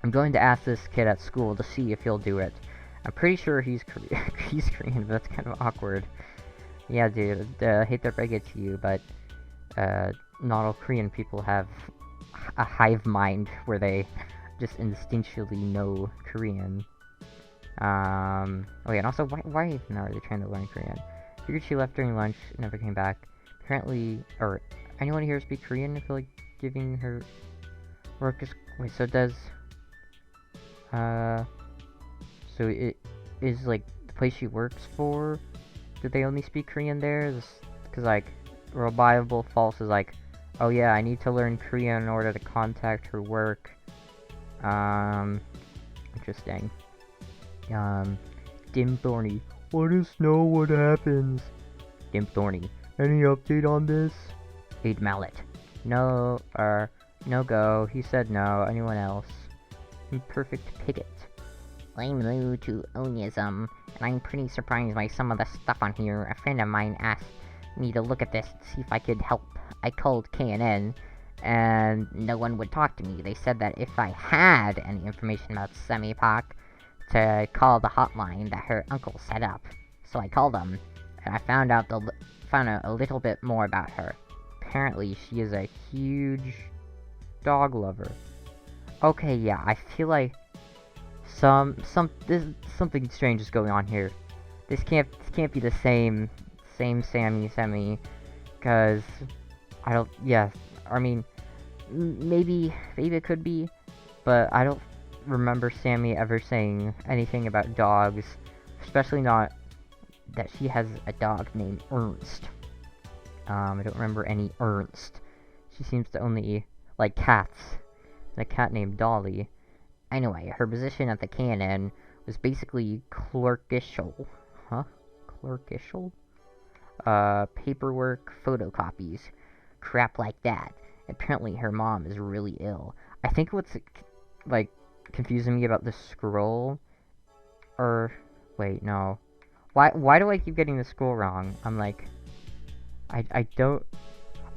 going to ask this kid at school to see if he'll do it. I'm pretty sure he's Korean, but that's kind of awkward. Yeah, dude, hate to break it to you, but, not all Korean people have a hive mind where they just instinctually know Korean. Oh yeah, and also, why even are they trying to learn Korean? Figured she left during lunch, never came back. Apparently, or anyone here speak Korean? I feel like giving her work is, wait, so does, so it is, like, the place she works for, do they only speak Korean there? Because, like, reliable false is like, oh yeah, I need to learn Korean in order to contact her work. Interesting. Dim Thorny. Let us know what happens. Dim Thorny. Any update on this? Aid Mallet. No, no go. He said no. Anyone else? Imperfect Picket. I'm new to Onyism, and I'm pretty surprised by some of the stuff on here. A friend of mine asked me to look at this to see if I could help. I called KNN, and no one would talk to me. They said that if I had any information about Semi-Poc, to call the hotline that her uncle set up. So I called them, and I found out a little bit more about her. Apparently, she is a huge dog lover. Okay, yeah, I feel like something strange is going on here. This can't be the same Semi, because I mean, maybe it could be, but I don't remember Sammy ever saying anything about dogs, especially not that she has a dog named Ernst. I don't remember any Ernst. She seems to only like cats, and a cat named Dolly. Anyway, her position at the cannon was basically clerkishal. Huh? Clerkishal? Paperwork, photocopies, crap like that. Apparently her mom is really ill. I think what's, like, confusing me about the scroll, wait, no. Why do I keep getting the scroll wrong? I'm like, I don't,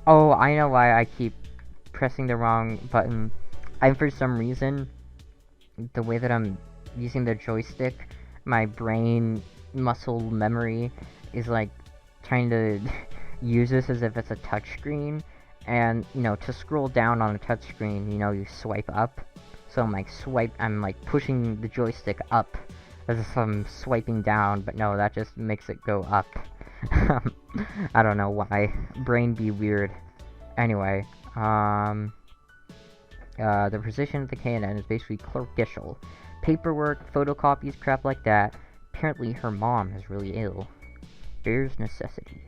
oh, I know why I keep pressing the wrong button. For some reason, the way that I'm using the joystick, my brain muscle memory is, like, trying to use this as if it's a touchscreen, and, you know, to scroll down on a touchscreen, you know, you swipe up. So I'm like pushing the joystick up as if I'm swiping down, but no, that just makes it go up. I don't know why. Brain be weird. Anyway, the position of the KNN is basically clerkishal. Paperwork, photocopies, crap like that. Apparently her mom is really ill. Bears necessity.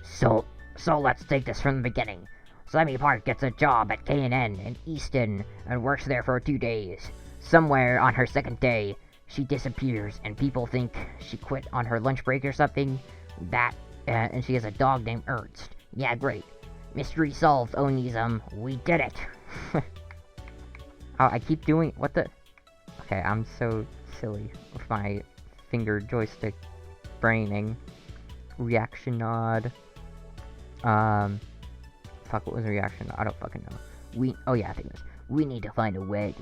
So let's take this from the beginning. Semi-Poc gets a job at K&N in Easton and works there for 2 days. Somewhere on her second day, she disappears and people think she quit on her lunch break or something. And she has a dog named Ernst. Yeah, great. Mystery solved, Onism. We did it. Oh, I keep doing... What the... Okay, I'm so silly with my finger joystick braining. Reaction nod. Fuck, what was the reaction? I don't fucking know. Oh yeah, I think this. We need to find a way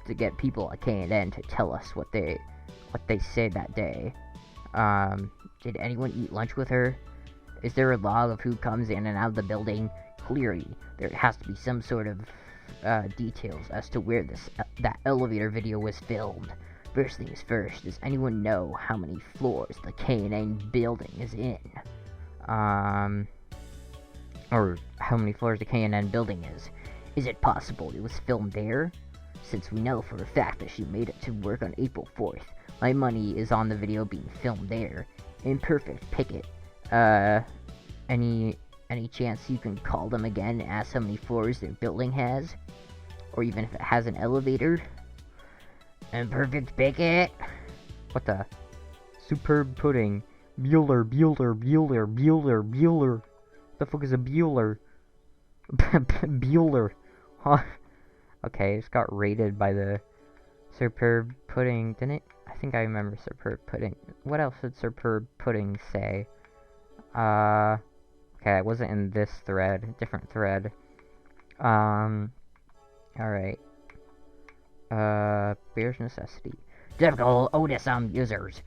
to get people at K&N to tell us what they said that day. Did anyone eat lunch with her? Is there a log of who comes in and out of the building? Clearly, there has to be some sort of details as to where that elevator video was filmed. First things first, does anyone know how many floors the K&N building is in? Or how many floors the K&N building is. Is it possible it was filmed there? Since we know for a fact that she made it to work on April 4th, my money is on the video being filmed there. Imperfect Picket. Any chance you can call them again and ask how many floors their building has? Or even if it has an elevator? Imperfect Picket? What the? Superb Pudding. Bueller. The fuck is a Bueller? Bueller. Huh? Okay, it's got rated by the Superb Pudding, didn't it? I think I remember Superb Pudding. What else did Superb Pudding say? Okay, it wasn't in this thread. Different thread. Alright. Beer's necessity. Typical Otism users.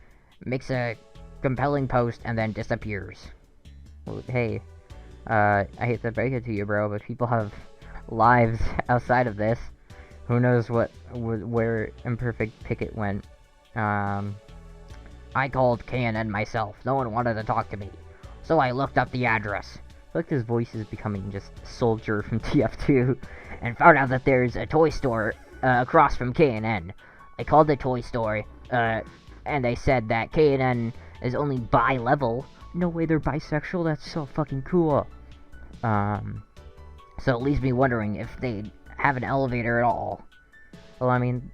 Makes a compelling post and then disappears. Well, hey. I hate to break it to you, bro, but people have lives outside of this. Who knows where Imperfect Picket went. I called K&N myself. No one wanted to talk to me. So I looked up the address. Look, his voice is becoming just Soldier from TF2. And found out that there's a toy store across from K&N. I called the toy store, and they said that K&N is only bi-level. No way they're bisexual, that's so fucking cool. So it leaves me wondering if they have an elevator at all. Well, I mean,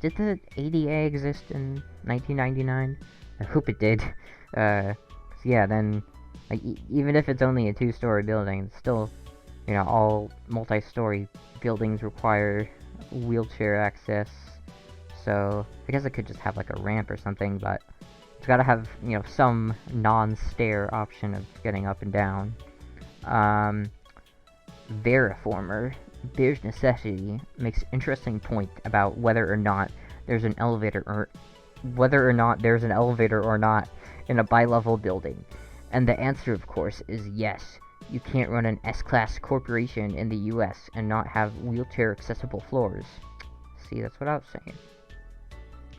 did the ADA exist in 1999? I hope it did. Yeah, then Like, even if it's only a 2-story building, it's still, you know, all multi-story buildings require wheelchair access. So, I guess it could just have, like, a ramp or something, but it's gotta have, you know, some non-stair option of getting up and down. Veriformer, Bear's Necessity, makes interesting point about whether or not there's an elevator or not in a bi-level building. And the answer, of course, is yes. You can't run an S-class corporation in the US and not have wheelchair-accessible floors. See, that's what I was saying.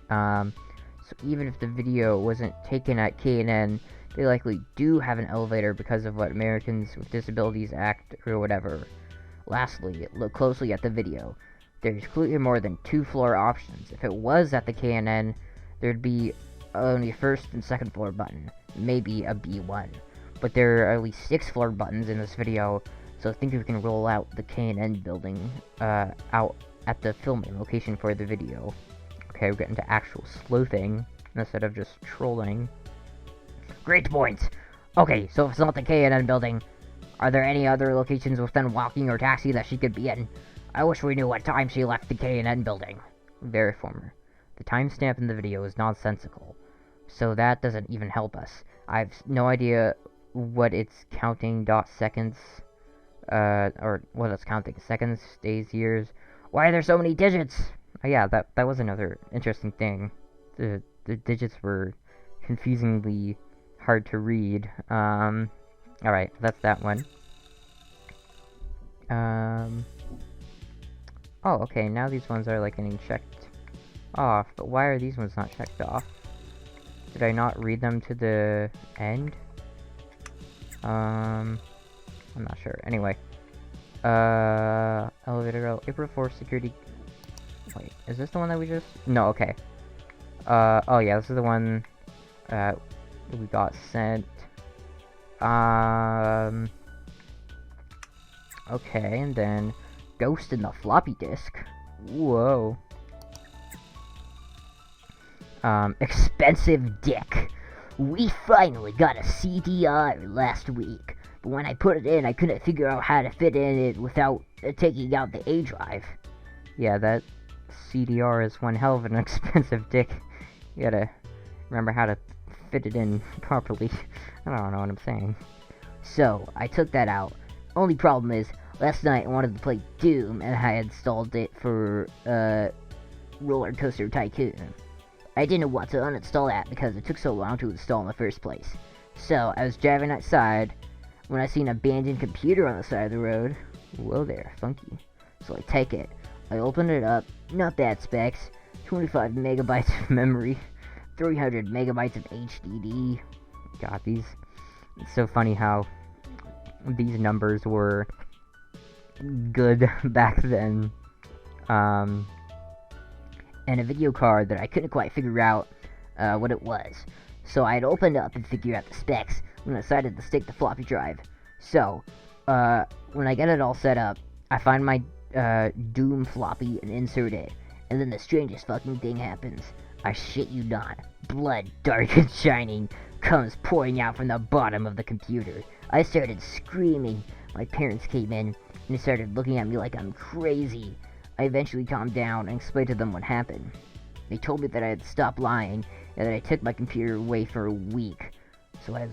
So even if the video wasn't taken at K&N, they likely do have an elevator because of what Americans with Disabilities Act or whatever. Lastly, look closely at the video. There's clearly more than 2 floor options. If it was at the K&N, there'd be only a first and second floor button, maybe a B1. But there are at least 6 floor buttons in this video, so I think we can roll out the K&N building out at the filming location for the video. Okay, we're getting to actual sleuthing instead of just trolling. Great point! Okay, so if it's not the K&N building, are there any other locations within walking or taxi that she could be in? I wish we knew what time she left the K&N building. Veriformer. The timestamp in the video is nonsensical, so that doesn't even help us. I have no idea what it's counting seconds, or what it's counting. Seconds, days, years. Why are there so many digits? Oh yeah, that was another interesting thing. The digits were confusingly hard to read. Alright, that's that one. Oh, okay, now these ones are, like, getting checked off, but why are these ones not checked off? Did I not read them to the end? I'm not sure. Anyway. Elevator girl, April 4th, security... Wait, is this the one that we just... No, okay. Oh yeah, this is the one, that we got sent. Okay, and then Ghost in the floppy disk. Whoa. Expensive dick. We finally got a CDR last week, but when I put it in, I couldn't figure out how to fit in it without taking out the A drive. Yeah, that CDR is one hell of an expensive dick. You gotta remember how to fit it in properly. I don't know what I'm saying. So, I took that out. Only problem is, last night I wanted to play Doom, and I installed it for, Roller Coaster Tycoon. I didn't want to uninstall that because it took so long to install in the first place. So, I was driving outside when I seen an abandoned computer on the side of the road. Whoa there, funky. So I take it. I open it up, not bad specs, 25 megabytes of memory, 300 megabytes of HDD. God, these... It's so funny how these numbers were good back then. And a video card that I couldn't quite figure out what it was. So I had opened up and figured out the specs when I decided to stick the floppy drive. So, when I get it all set up, I find my Doom floppy and insert it. And then the strangest fucking thing happens. I shit you not. Blood, dark and shining, comes pouring out from the bottom of the computer. I started screaming. My parents came in, and they started looking at me like I'm crazy. I eventually calmed down and explained to them what happened. They told me that I had stopped lying, and that I took my computer away for a week. So I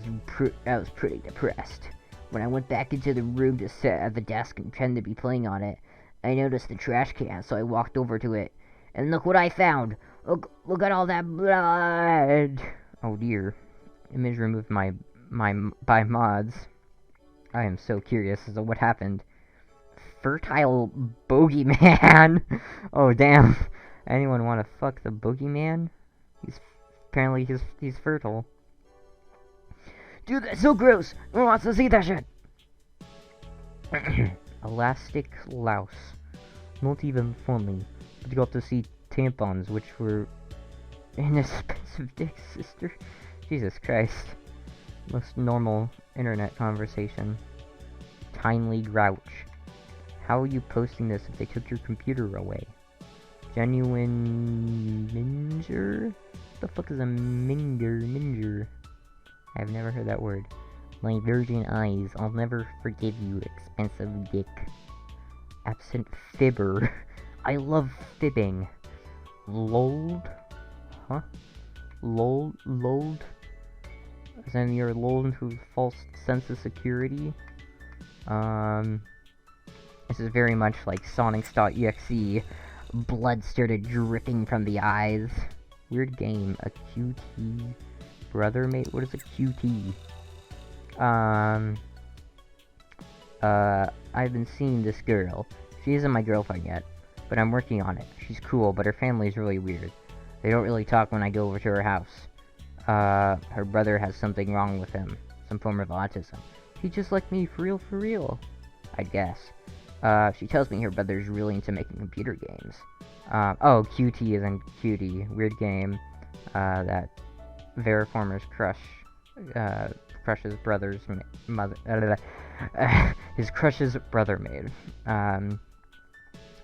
was pretty depressed. When I went back into the room to sit at the desk and pretend to be playing on it, I noticed the trash can, so I walked over to it. And look what I found! Look at all that blood! Oh dear. Image removed by mods. I am so curious as to what happened. Fertile bogeyman! Oh damn. Anyone want to fuck the boogeyman? Apparently he's fertile. Dude, that's so gross! No one wants to see that shit! Elastic louse. Not even funny. But you got to see tampons, which were inexpensive dicks, sister. Jesus Christ. Most normal internet conversation. Timely grouch. How are you posting this if they took your computer away? Genuine minger? What the fuck is a minger? I've never heard that word. My virgin eyes. I'll never forgive you, expensive dick. Absent fibber. I love fibbing. Lolled? Huh? Lulled? As in you're lulled into a false sense of security? This is very much like Sonics.exe. Blood started dripping from the eyes. Weird game. A QT brother mate? What is a QT? I've been seeing this girl. She isn't my girlfriend yet, but I'm working on it. She's cool, but her family's really weird. They don't really talk when I go over to her house. Her brother has something wrong with him. Some form of autism. He's just like me, for real. I guess. She tells me her brother's really into making computer games. Oh, QT isn't cutie. Weird game, that Veriformer's crush's brother's mother, his crush's brother made.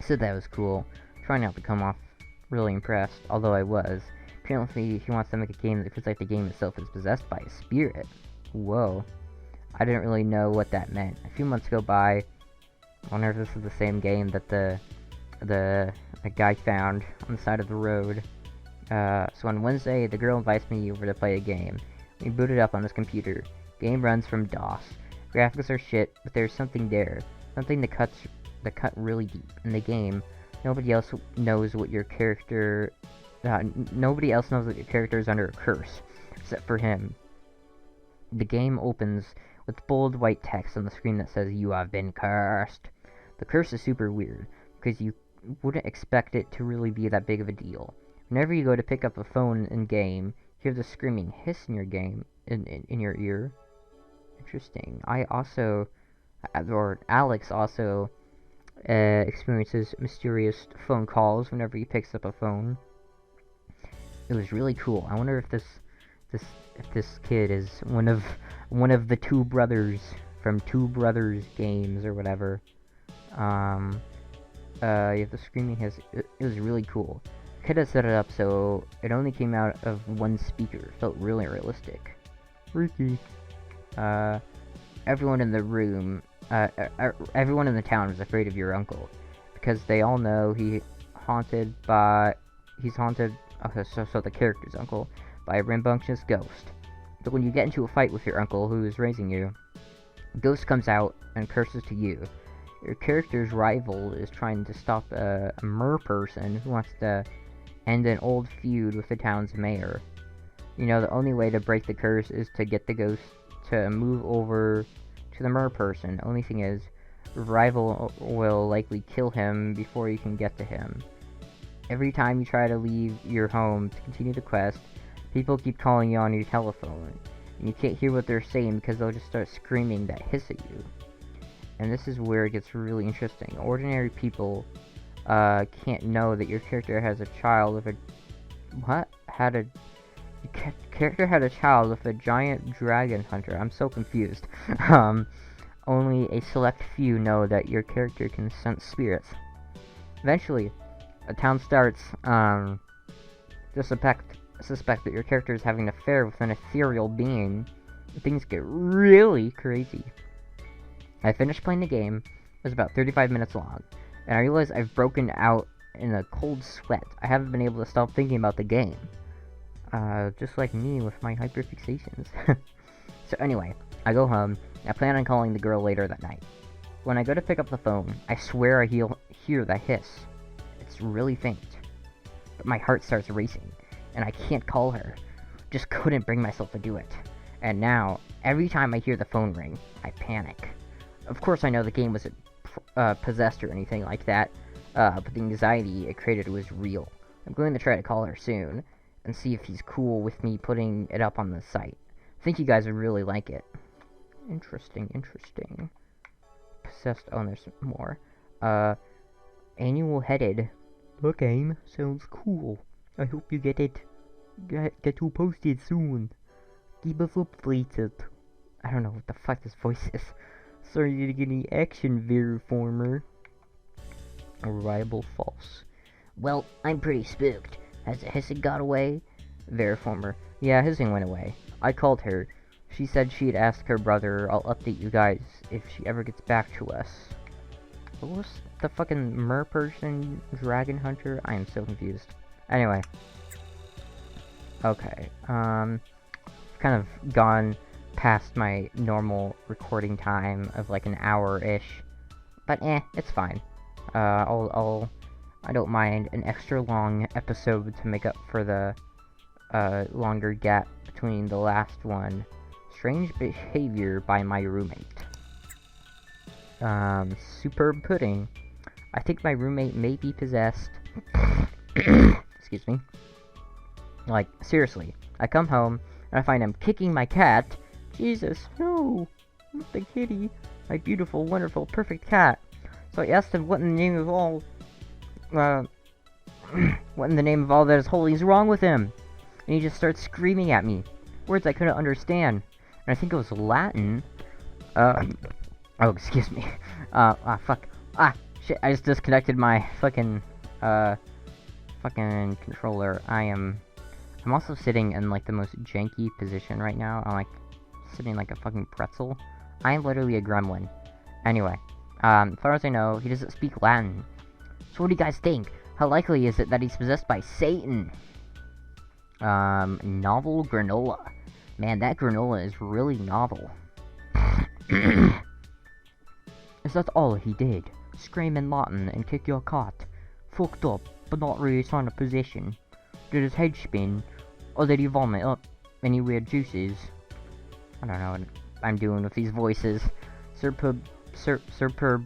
Said that was cool. Trying not to come off really impressed, although I was. Apparently, he wants to make a game that feels like the game itself is possessed by a spirit. Whoa. I didn't really know what that meant. A few months go by. I wonder if this is the same game that the guy found on the side of the road. So on Wednesday, the girl invites me over to play a game. We boot it up on his computer. Game runs from DOS. Graphics are shit, but there's something there. Something that cut really deep. In the game, nobody else knows what your character... nobody else knows that your character is under a curse, except for him. The game opens with bold white text on the screen that says, "You have been cursed." The curse is super weird, because you wouldn't expect it to really be that big of a deal. Whenever you go to pick up a phone in-game, you hear the screaming hiss in your game, in your ear. Interesting. Alex also experiences mysterious phone calls whenever he picks up a phone. It was really cool. I wonder if this kid is one of the two brothers from Two Brothers games or whatever. You have the screaming hiss. It was really cool. Kid has set it up so it only came out of one speaker. It felt really realistic. Freaky. Everyone in the room, everyone in the town is afraid of your uncle, because they all know he's haunted. Okay, so the character's uncle, by a rambunctious ghost. But when you get into a fight with your uncle who is raising you, the ghost comes out and curses to you. Your character's rival is trying to stop a mer person who wants to end an old feud with the town's mayor. You know, the only way to break the curse is to get the ghost to move over to the mer person. Only thing is, the rival will likely kill him before you can get to him. Every time you try to leave your home to continue the quest, people keep calling you on your telephone, and you can't hear what they're saying because they'll just start screaming that hiss at you. And this is where it gets really interesting. Ordinary people can't know that your character has a child with a... What? Character had a child with a giant dragon hunter. I'm so confused. Only a select few know that your character can sense spirits. Eventually, the town starts to suspect that your character is having an affair with an ethereal being. Things get really crazy. I finished playing the game. It was about 35 minutes long, and I realized I've broken out in a cold sweat. I haven't been able to stop thinking about the game. Just like me with my hyperfixations. So anyway, I go home. I plan on calling the girl later that night. When I go to pick up the phone, I swear I hear the hiss. It's really faint. But my heart starts racing, and I can't call her. Just couldn't bring myself to do it. And now, every time I hear the phone ring, I panic. Of course I know the game wasn't possessed or anything like that, but the anxiety it created was real. I'm going to try to call her soon, and see if he's cool with me putting it up on the site. I think you guys would really like it. Interesting. Possessed, oh, there's more. Annual headed. The game sounds cool. I hope you get to post it soon. Keep us updated. I don't know what the fuck this voice is. Sorry to get any action, Veriformer. Arrival false. Well, I'm pretty spooked. Has the hissing got away? Veriformer. Yeah, hissing went away. I called her. She said she'd ask her brother. I'll update you guys if she ever gets back to us. What was the fucking mer person dragon hunter? I am so confused. Anyway. Okay. Kind of gone past my normal recording time of like an hour-ish. But it's fine. I don't mind an extra long episode to make up for the longer gap between the last one. Strange behavior by my roommate. Superb pudding. I think my roommate may be possessed. Excuse me. Like, seriously. I come home, and I find him kicking my cat. Jesus, no! Not the kitty. My beautiful, wonderful, perfect cat. So I asked him what in the name of all... what in the name of all that is holy is wrong with him? And he just starts screaming at me. Words I couldn't understand. And I think it was Latin. Oh, excuse me. Fuck. Shit, I just disconnected my fucking controller. I'm also sitting in, like, the most janky position right now. I'm, like, sitting like a fucking pretzel. I am literally a gremlin. Anyway, as far as I know, he doesn't speak Latin. So what do you guys think? How likely is it that he's possessed by Satan? Novel granola. Man, that granola is really novel. Is that all he did? Scream in Latin and kick your cat? Fucked up, but not really a sign of possession. Did his head spin? Or did he vomit up any weird juices? I don't know what I'm doing with these voices. Superb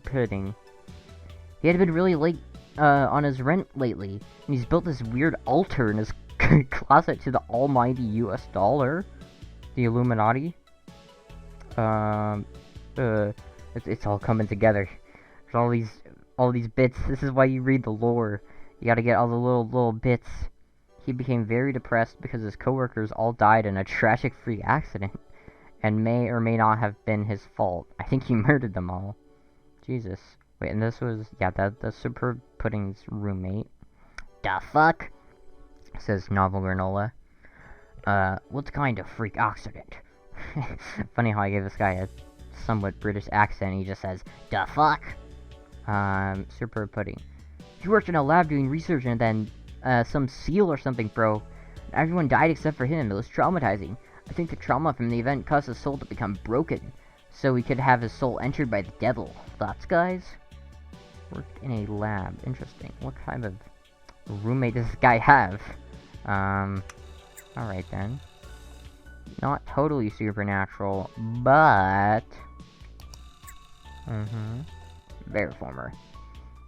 pudding. He had been really late on his rent lately, and he's built this weird altar in his closet to the almighty US dollar. The Illuminati. It's all coming together. There's all these bits. This is why you read the lore. You gotta get all the little bits. He became very depressed because his coworkers all died in a tragic freak accident, and may or may not have been his fault. I think he murdered them all. Jesus. Wait, and this was, yeah, the Superb Pudding's roommate. The fuck? Says Novel Granola. What kind of freak accident? Funny how I gave this guy a somewhat British accent. He just says, the fuck? Superb Pudding. He worked in a lab doing research and then, some seal or something broke. Everyone died except for him. It was traumatizing. I think the trauma from the event caused his soul to become broken, so he could have his soul entered by the devil. Thoughts, guys? Worked in a lab. Interesting. What kind of roommate does this guy have? Alright then. Not totally supernatural, but... Veriformer.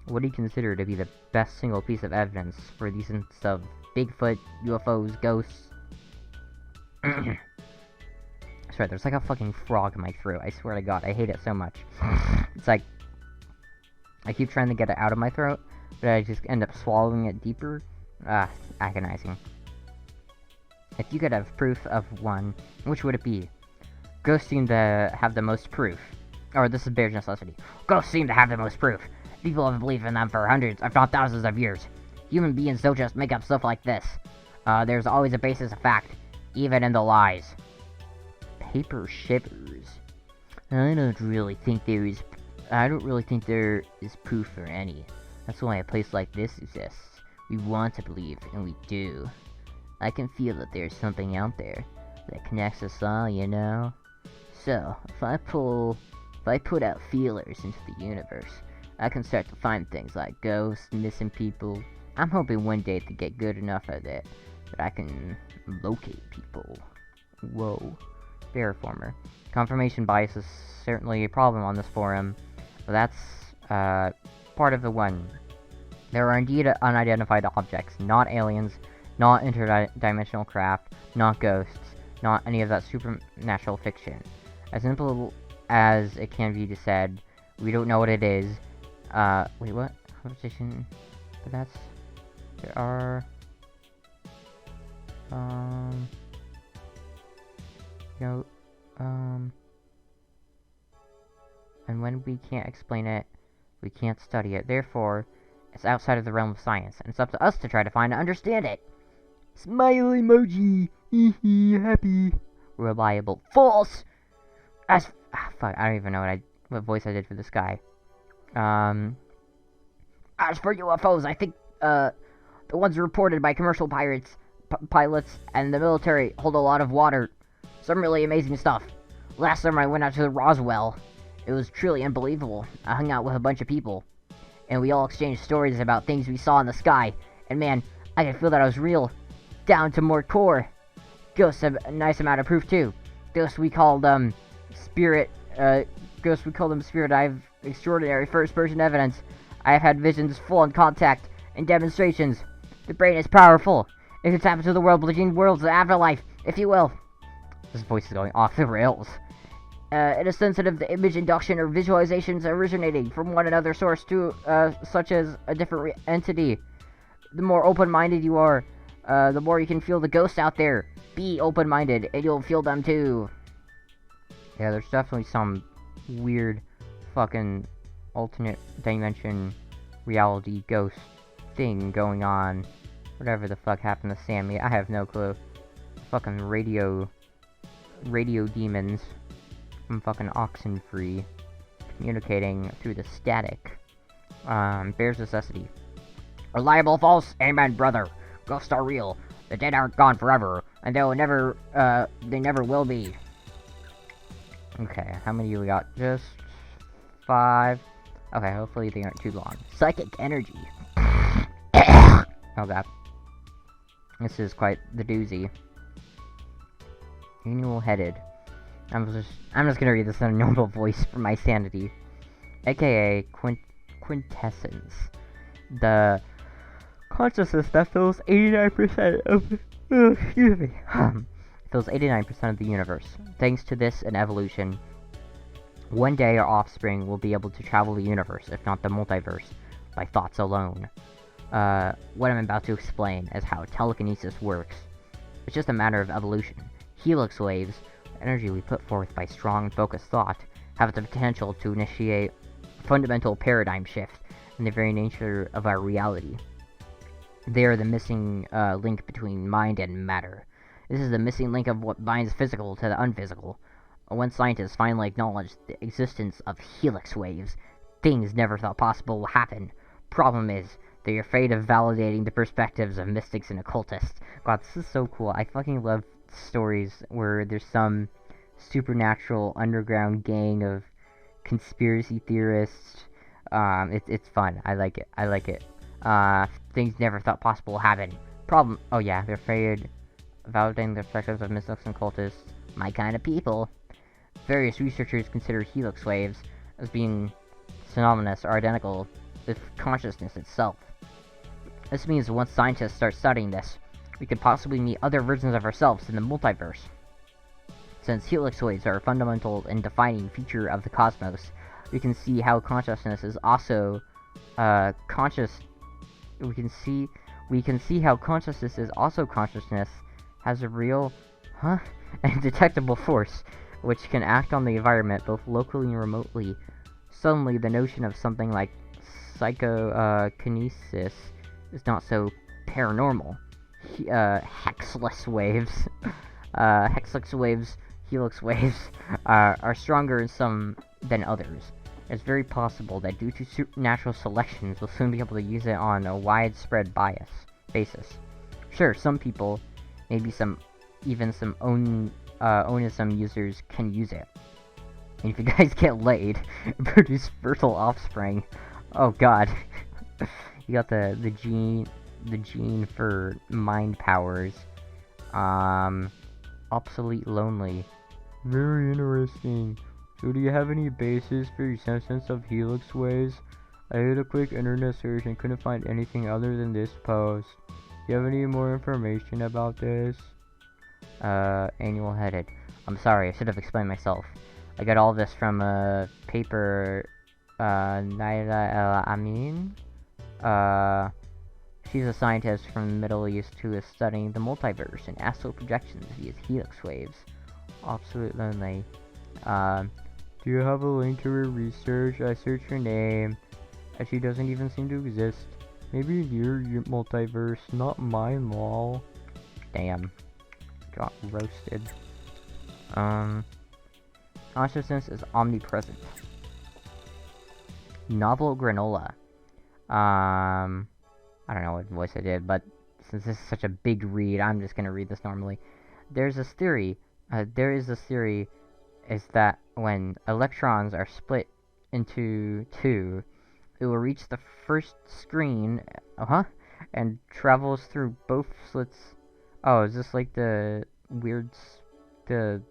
What do you consider to be the best single piece of evidence for the sense of Bigfoot, UFOs, ghosts? Sorry, there's like a fucking frog in my throat. I swear to God, I hate it so much. It's like, I keep trying to get it out of my throat, but I just end up swallowing it deeper. Agonizing. If you could have proof of one, which would it be? Ghosts seem to have the most proof. Or this is bare necessity. Ghosts seem to have the most proof. People have believed in them for hundreds, if not thousands of years. Human beings don't just make up stuff like this. There's always a basis of fact, even in the lies. Paper shivers. I don't really think there is proof for any. That's why a place like this exists. We want to believe, and we do. I can feel that there's something out there that connects us all, you know? So, if I put out feelers into the universe, I can start to find things like ghosts, missing people. I'm hoping one day to get good enough at it that I can locate people. Whoa. Veriformer. Confirmation bias is certainly a problem on this forum, but that's, part of the one. There are indeed unidentified objects, not aliens, not interdimensional craft, not ghosts, not any of that supernatural fiction. As simple as it can be said, we don't know what it is. Wait, what? Conversation? But that's... There are... No, and when we can't explain it, we can't study it. Therefore, it's outside of the realm of science, and it's up to us to try to find and understand it. Smile emoji! Hee happy. reliable. False! Fuck, I don't even know what voice I did for this guy. As for UFOs, I think, the ones reported by commercial pilots and the military hold a lot of water. Some really amazing stuff. Last summer I went out to the Roswell. It was truly unbelievable. I hung out with a bunch of people, and we all exchanged stories about things we saw in the sky. And man, I could feel that I was real, down to more core. Ghosts have a nice amount of proof too. Ghosts we call them spirit. Ghosts we call them spirit. I have extraordinary first-person evidence. I have had visions, full-on contact, and demonstrations. The brain is powerful. It can tap into the world between worlds, the afterlife, if you will. This voice is going off the rails. It is sensitive to image induction or visualizations originating from one another source to, such as a different entity. The more open-minded you are, the more you can feel the ghosts out there. Be open-minded, and you'll feel them too. Yeah, there's definitely some weird fucking alternate dimension reality ghost thing going on. Whatever the fuck happened to Sammy, I have no clue. Fucking radio demons from fucking Oxenfree communicating through the static. Bears necessity. Reliable false? Amen, brother. Ghosts are real. The dead aren't gone forever, and they never will be. Okay, how many do we got? Just 5. Okay, hopefully they aren't too long. Psychic energy. Oh god. This is quite the doozy. Annual-headed. I'm just gonna read this in a normal voice for my sanity. AKA quintessence. The consciousness that fills 89% of fills 89% of the universe. Thanks to this and evolution, one day our offspring will be able to travel the universe, if not the multiverse, by thoughts alone. What I'm about to explain is how telekinesis works. It's just a matter of evolution. Helix waves, energy we put forth by strong, focused thought, have the potential to initiate a fundamental paradigm shift in the very nature of our reality. They are the missing link between mind and matter. This is the missing link of what binds physical to the unphysical. When scientists finally acknowledge the existence of helix waves, things never thought possible will happen. Problem is, they're afraid of validating the perspectives of mystics and occultists. God, this is so cool. I fucking love stories where there's some supernatural underground gang of conspiracy theorists. It's fun. I like it. Things never thought possible will happen. Problem. Oh yeah, they're afraid of validating the perspectives of mystics and occultists. My kind of people. Various researchers consider helix waves as being synonymous or identical with consciousness itself. This means once scientists start studying this, we could possibly meet other versions of ourselves in the multiverse. Since helix waves are a fundamental and defining feature of the cosmos, we can see how consciousness is also we can see how consciousness is also consciousness, has a real and detectable force which can act on the environment both locally and remotely. Suddenly the notion of something like psychokinesis is not so paranormal. Hexless waves, helix waves, are stronger in some than others. It's very possible that due to supernatural selections, we'll soon be able to use it on a widespread basis. Sure, some people, maybe some onism users can use it. And if you guys get laid and produce fertile offspring, oh god, you got the gene for mind powers. Obsolete lonely. Very interesting. So do you have any basis for your sense of helix waves? I did a quick internet search and couldn't find anything other than this post. Do you have any more information about this? Annual headed. I'm sorry, I should have explained myself. I got all this from a paper, Naila El Amin. She's a scientist from the Middle East who is studying the multiverse and astral projections via helix waves. Absolute lonely. Do you have a link to her research? I searched her name, and she doesn't even seem to exist. Maybe your multiverse, not mine, lol. Damn. Got roasted. Consciousness is omnipresent. Novel granola. I don't know what voice I did, but since this is such a big read, I'm just gonna read this normally. There is this theory is that when electrons are split into two, it will reach the first screen, and travels through both slits. Oh, is this like the weird, the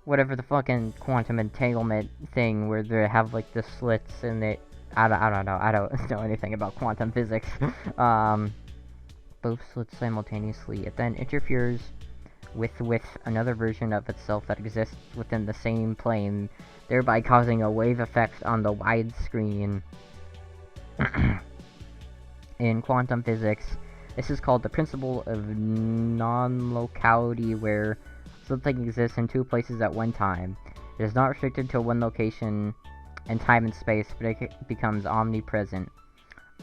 whatever the fucking quantum entanglement thing where they have like the slits and they, I don't know, I don't know anything about quantum physics. Both slits simultaneously. It then interferes with another version of itself that exists within the same plane, thereby causing a wave effect on the widescreen. In quantum physics, this is called the principle of non-locality, where something exists in two places at one time. It is not restricted to one location in time and space, but it becomes omnipresent.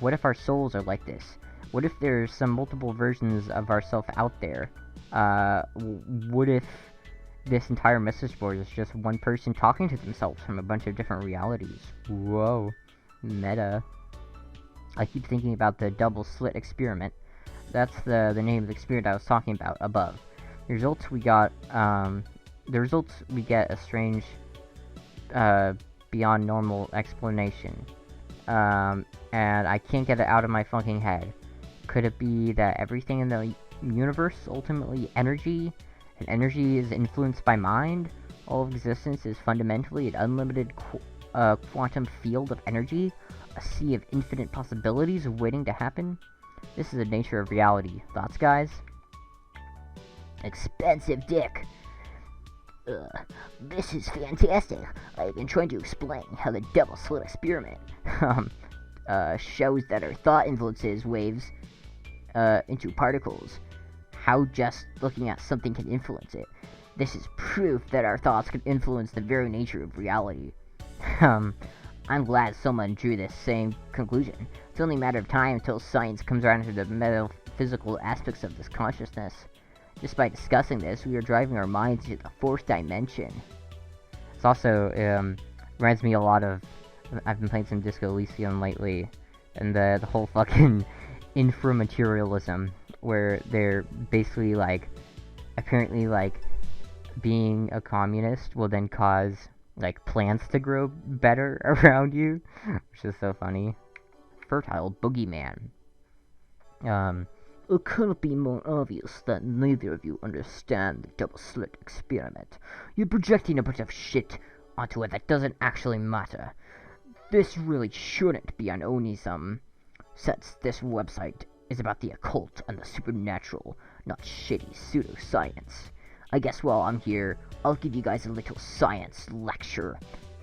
What if our souls are like this? What if there's some multiple versions of ourselves out there? What if this entire message board is just one person talking to themselves from a bunch of different realities? Whoa. Meta. I keep thinking about the double slit experiment. That's the name of the experiment I was talking about above. The results we get a strange, beyond normal explanation. And I can't get it out of my fucking head. Could it be that everything in the universe is ultimately energy, and energy is influenced by mind? All of existence is fundamentally an unlimited quantum field of energy, a sea of infinite possibilities waiting to happen? This is the nature of reality. Thoughts, guys? Expensive dick. This is fantastic. I've been trying to explain how the double slit experiment shows that our thought influences waves into particles. How just looking at something can influence it. This is proof that our thoughts can influence the very nature of reality. I'm glad someone drew this same conclusion. It's only a matter of time until science comes around to the metaphysical aspects of this consciousness. Just by discussing this, we are driving our minds into the fourth dimension. It's also, reminds me a lot of, I've been playing some Disco Elysium lately, and the whole fucking inframaterialism, where they're basically like, apparently like, being a communist will then cause, like, plants to grow better around you, which is so funny. Fertile boogeyman. It couldn't be more obvious that neither of you understand the double slit experiment. You're projecting a bunch of shit onto it that doesn't actually matter. This really shouldn't be an onism, since this website is about the occult and the supernatural, not shitty pseudoscience. I guess while I'm here, I'll give you guys a little science lecture.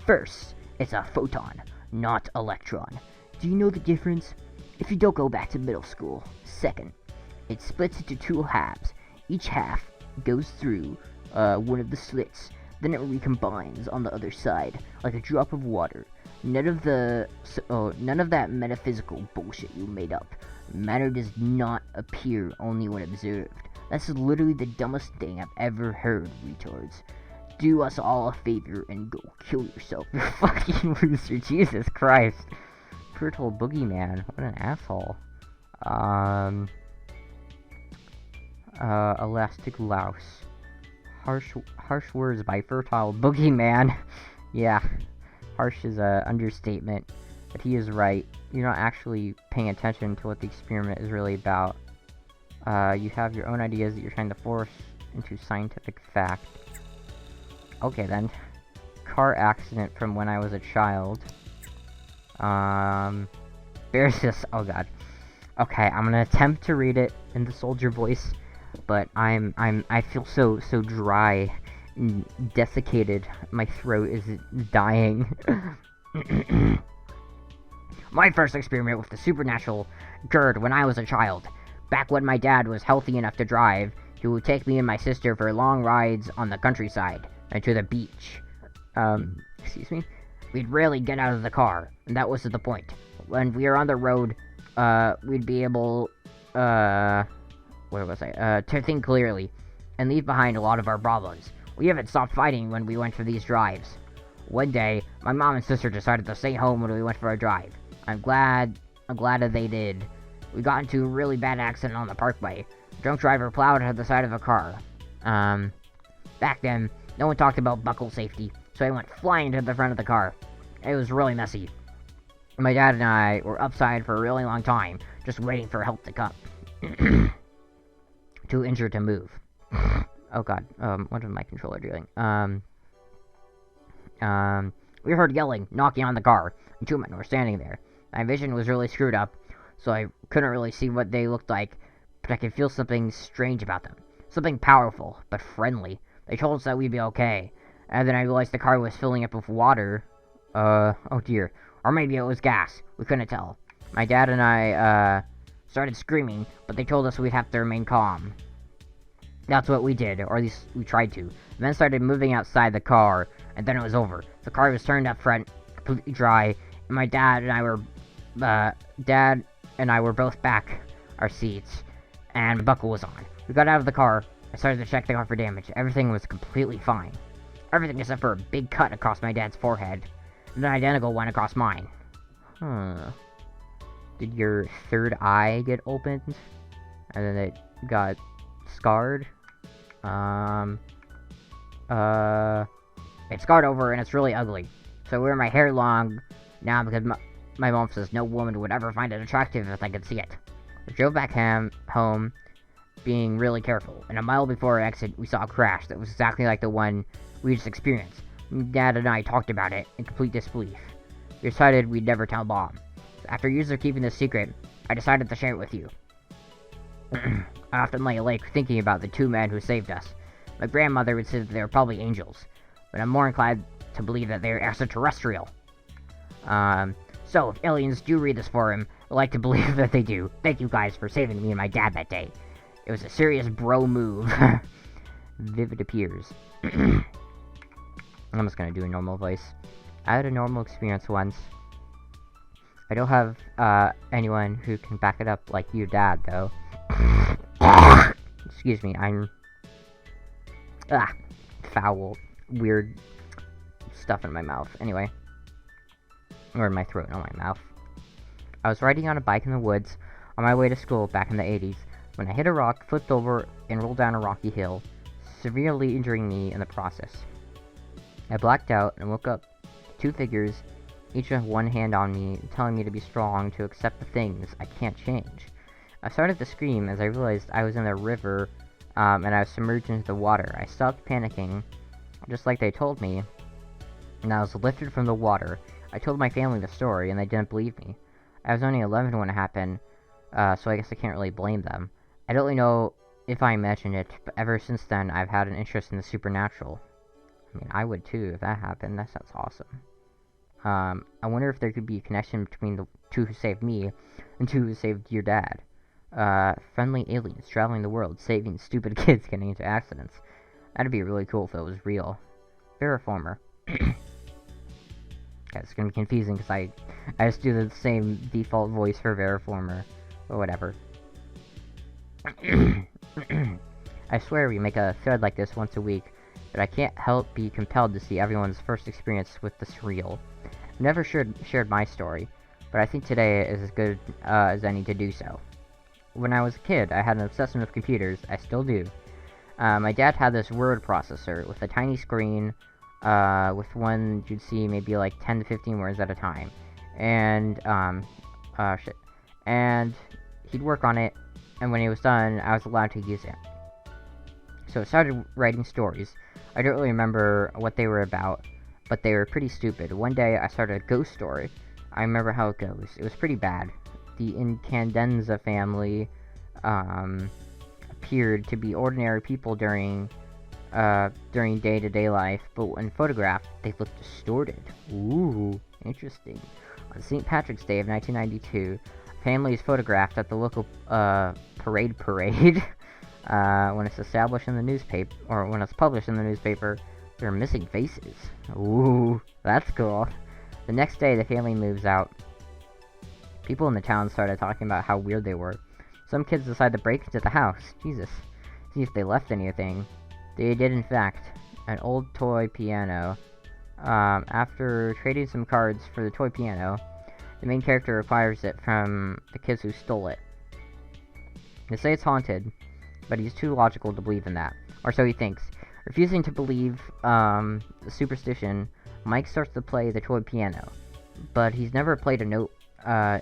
First, it's a photon, not electron. Do you know the difference? If you don't go back to middle school. Second, it splits into two halves. Each half goes through one of the slits, then it recombines on the other side, like a drop of water. None of that metaphysical bullshit you made up. Matter does not appear only when observed. That's literally the dumbest thing I've ever heard, retards. Do us all a favor and go kill yourself, you fucking loser. Jesus Christ. Fertile boogeyman. What an asshole. Elastic louse. Harsh words by fertile boogeyman. Yeah. Harsh is a understatement. But he is right. You're not actually paying attention to what the experiment is really about. You have your own ideas that you're trying to force into scientific fact. Okay then. Car accident from when I was a child. There's this. Oh god. Okay, I'm gonna attempt to read it in the soldier voice, but I feel so dry and desiccated. My throat is dying. My first experiment with the supernatural occurred when I was a child. Back when my dad was healthy enough to drive, he would take me and my sister for long rides on the countryside and to the beach. Excuse me? We'd rarely get out of the car, and that was the point. When we were on the road, we'd be able, where was I? To think clearly. and leave behind a lot of our problems. We haven't stopped fighting when we went for these drives. One day, my mom and sister decided to stay home when we went for a drive. I'm glad that they did. We got into a really bad accident on the parkway. The drunk driver plowed at the side of a car. Back then, no one talked about buckle safety, so I went flying to the front of the car. It was really messy. My dad and I were upside for a really long time, just waiting for help to come. Too injured to move. Oh god, what is my controller doing? We heard yelling, knocking on the car, and 2 men were standing there. My vision was really screwed up, so I couldn't really see what they looked like, but I could feel something strange about them. Something powerful, but friendly. They told us that we'd be okay, and then I realized the car was filling up with water. Oh dear. Or maybe it was gas. We couldn't tell. My dad and I, started screaming, but they told us we'd have to remain calm. That's what we did, or at least we tried to. The men started moving outside the car, and then it was over. The car was turned up front, completely dry, and my dad and I were both back our seats, and the buckle was on. We got out of the car. I started to check the car for damage. Everything was completely fine. Everything except for a big cut across my dad's forehead, and an identical one across mine. Did your third eye get opened? And then it got scarred? It's scarred over and it's really ugly. So I wear my hair long now because my mom says no woman would ever find it attractive if I could see it. I drove back home being really careful, and a mile before our exit, we saw a crash that was exactly like the one we just experienced. Dad and I talked about it in complete disbelief. We decided we'd never tell Mom. After years of keeping this secret, I decided to share it with you. I often lay awake thinking about the 2 men who saved us. My grandmother would say that they were probably angels, but I'm more inclined to believe that they're extraterrestrial. So if aliens do read this forum, I'd like to believe that they do. Thank you guys for saving me and my dad that day. It was a serious bro move. Vivid appears. I'm just gonna do a normal voice. I had a normal experience once. I don't have anyone who can back it up like your dad, though. Excuse me, I'm foul, weird stuff in my mouth. Anyway, or in my throat, not my mouth. I was riding on a bike in the woods on my way to school back in the 80s when I hit a rock, flipped over, and rolled down a rocky hill, severely injuring me in the process. I blacked out and woke up to 2 figures, each with one hand on me, telling me to be strong, to accept the things I can't change. I started to scream as I realized I was in the river, and I was submerged into the water. I stopped panicking, just like they told me, and I was lifted from the water. I told my family the story, and they didn't believe me. I was only 11 when it happened, so I guess I can't really blame them. I don't really know if I imagined it, but ever since then, I've had an interest in the supernatural. I mean, I would too if that happened. That sounds awesome. I wonder if there could be a connection between the 2 who saved me and 2 who saved your dad. Friendly aliens traveling the world, saving stupid kids getting into accidents. That'd be really cool if it was real. Veriformer. Yeah, it's gonna be confusing because I just do the same default voice for Veriformer, or whatever. I swear we make a thread like this once a week, but I can't help be compelled to see everyone's first experience with the surreal. I've never shared my story, but I think today is as good as any to do so. When I was a kid, I had an obsession with computers. I still do. My dad had this word processor with a tiny screen, with one you'd see maybe like 10 to 15 words at a time. And, and he'd work on it, and when he was done, I was allowed to use it. So I started writing stories. I don't really remember what they were about, but they were pretty stupid. One day, I started a ghost story. I remember how it goes. It was pretty bad. The Incandenza family, appeared to be ordinary people during day-to-day life, but when photographed, they looked distorted. Ooh, interesting. On St. Patrick's Day of 1992, a family is photographed at the local, parade, when it's established in the newspaper, or when it's published in the newspaper, there are missing faces. Ooh, that's cool. The next day, the family moves out. People in the town started talking about how weird they were. Some kids decided to break into the house. Jesus. see if they left anything. They did, in fact. An old toy piano. After trading some cards for the toy piano, the main character acquires it from the kids who stole it. They say it's haunted, but he's too logical to believe in that. Or so he thinks. Refusing to believe the superstition, Mike starts to play the toy piano. But he's never played a note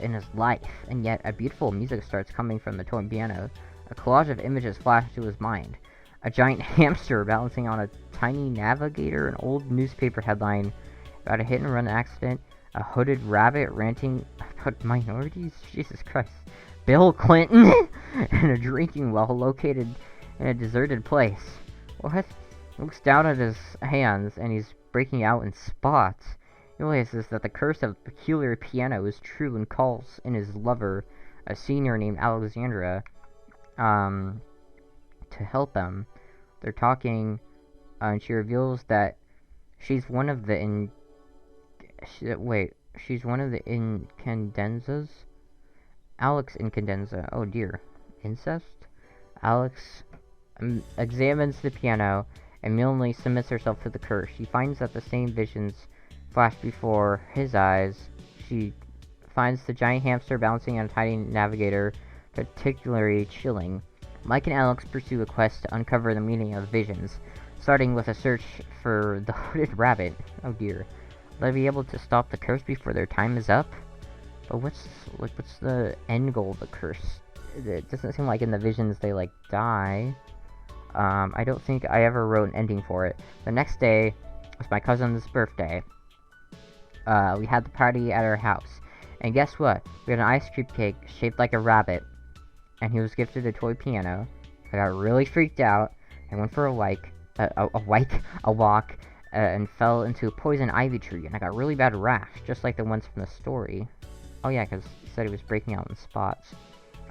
in his life, and yet a beautiful music starts coming from the toy piano. A collage of images flash to his mind. A giant hamster balancing on a tiny navigator, an old newspaper headline about a hit-and-run accident, a hooded rabbit ranting about minorities, Jesus Christ, Bill Clinton, and a drinking well located in a deserted place. What? He looks down at his hands, and he's breaking out in spots. He realizes that the curse of the peculiar piano is true and calls in his lover, a senior named Alexandra, to help them. They're talking, and she reveals that she's one of the she's one of the Incandenzas? Alex Incandenza. Oh dear. Incest? Alex examines the piano and willingly submits herself to the curse. She finds that the same visions flash before his eyes. She finds the giant hamster bouncing on a tiny navigator particularly chilling. Mike and Alex pursue a quest to uncover the meaning of the visions, starting with a search for the hooded rabbit. Oh dear. Will they be able to stop the curse before their time is up? But what's the end goal of the curse? It doesn't seem like in the visions they, like, die. I don't think I ever wrote an ending for it. The next day was my cousin's birthday. We had the party at our house. And guess what? We had an ice cream cake shaped like a rabbit. And he was gifted a toy piano. I got really freaked out. I went for a walk, and fell into a poison ivy tree. And I got really bad rash, just like the ones from the story. Oh yeah, because he said he was breaking out in spots.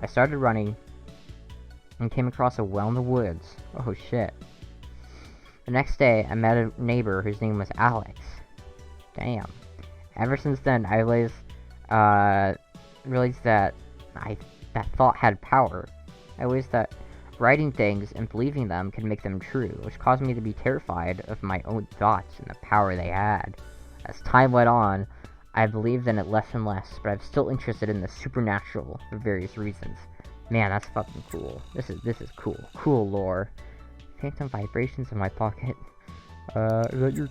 I started running and came across a well in the woods. Oh shit. The next day, I met a neighbor whose name was Alex. Damn. Ever since then, I realized that that thought had power. I realized that writing things and believing them could make them true, which caused me to be terrified of my own thoughts and the power they had. As time went on, I believed in it less and less, but I'm still interested in the supernatural for various reasons. Man, that's fucking cool. This is cool. Cool lore. Phantom vibrations in my pocket. Is that your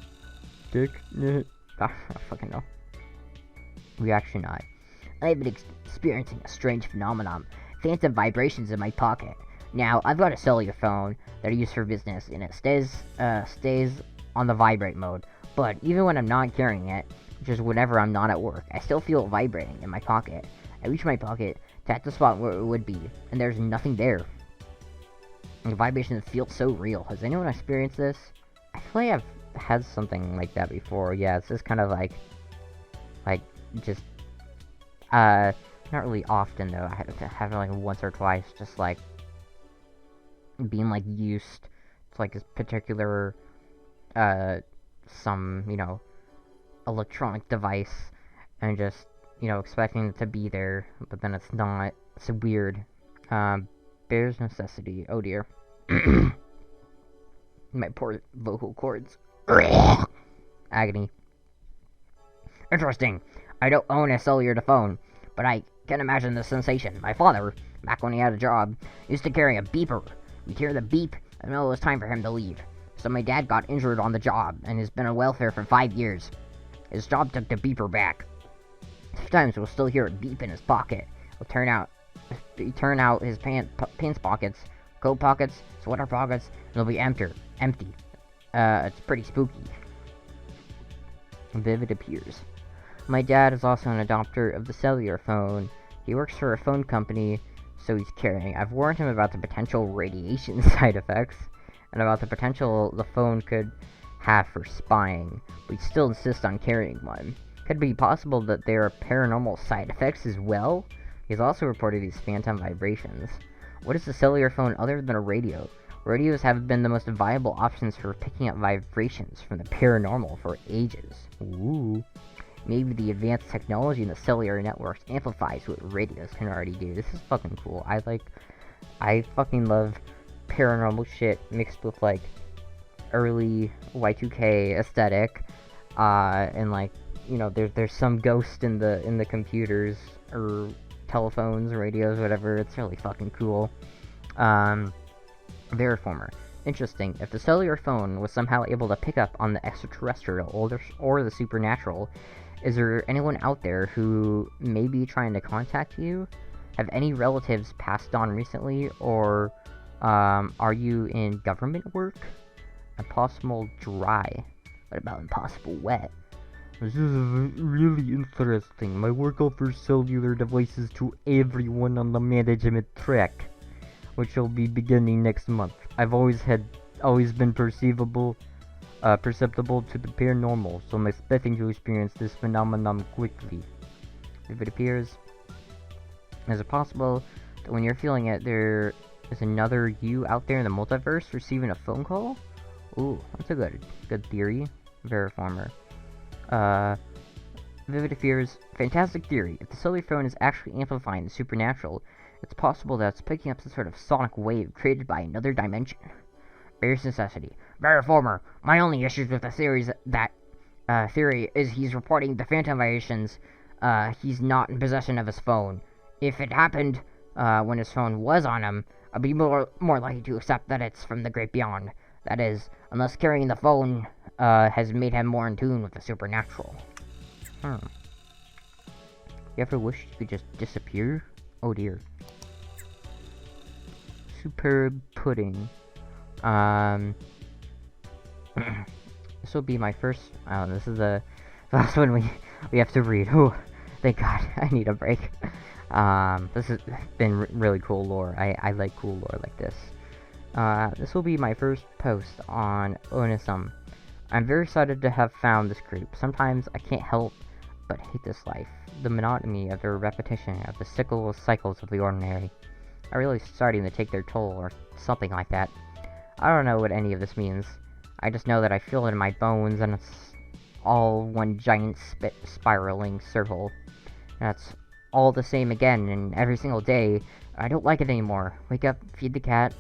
dick? I don't fucking know. Reaction I. I've been experiencing a strange phenomenon. Phantom vibrations in my pocket. Now, I've got a cellular phone that I use for business, and it stays on the vibrate mode. But even when I'm not carrying it, which is whenever I'm not at work, I still feel it vibrating in my pocket. I reach my pocket, tap the spot where it would be, and there's nothing there. And the vibrations feel so real. Has anyone experienced this? I feel like I've had something like that before. Yeah, it's just kind of like just, not really often though. I have it like once or twice, just like being like used to like this particular, some, you know, electronic device, and just, you know, expecting it to be there, but then it's not. It's weird. Bears necessity. Oh dear. My poor vocal cords. Agony. Interesting. I don't own a cellular phone, but I can imagine the sensation. My father, back when he had a job, used to carry a beeper. We'd hear the beep, and it was time for him to leave. So my dad got injured on the job, and has been on welfare for 5 years. His job took the beeper back. Sometimes we'll still hear a beep in his pocket. He'll turn out his pants pockets, coat pockets, sweater pockets, and they'll be empty. It's pretty spooky. Vivid appears. My dad is also an adopter of the cellular phone. He works for a phone company, so he's carrying. I've warned him about the potential radiation side effects, and about the potential the phone could have for spying, but he still insists on carrying one. Could it be possible that there are paranormal side effects as well? He's also reported these phantom vibrations. What is a cellular phone other than a radio? Radios have been the most viable options for picking up vibrations from the paranormal for ages. Ooh. Maybe the advanced technology in the cellular networks amplifies what radios can already do. This is fucking cool. I fucking love paranormal shit mixed with like early Y2K aesthetic, and like, you know, there's some ghost in the computers or telephones, radios, whatever. It's really fucking cool. Veriformer. Interesting. If the cellular phone was somehow able to pick up on the extraterrestrial or the supernatural, is there anyone out there who may be trying to contact you? Have any relatives passed on recently, or are you in government work? Impossible dry. What about impossible wet? This is really interesting. My work offers cellular devices to everyone on the management track, which will be beginning next month. I've always been perceptible to the paranormal, so I'm expecting to experience this phenomenon quickly. If it appears, is it possible that when you're feeling it, there is another you out there in the multiverse receiving a phone call? Ooh, that's a good theory. Veriformer. Vivid Fears, fantastic theory. If the cellular phone is actually amplifying the supernatural, it's possible that it's picking up some sort of sonic wave created by another dimension. Various necessity. Veriformer, my only issues with the theory is he's reporting the phantom vibrations. He's not in possession of his phone. If it happened when his phone was on him, I'd be more likely to accept that it's from the great beyond. That is, unless carrying the phone has made him more in tune with the supernatural. You ever wished you could just disappear? Oh dear. Superb pudding. This will be my first. This is the last one we have to read. Oh, thank God. I need a break. This has been really cool lore. I like cool lore like this. This will be my first post on Onism. I'm very excited to have found this group. Sometimes I can't help but hate this life. The monotony of the repetition of the cycles of the ordinary are really starting to take their toll, or something like that. I don't know what any of this means. I just know that I feel it in my bones, and it's all one giant spiraling circle. And it's all the same again, and every single day. I don't like it anymore. Wake up, feed the cat,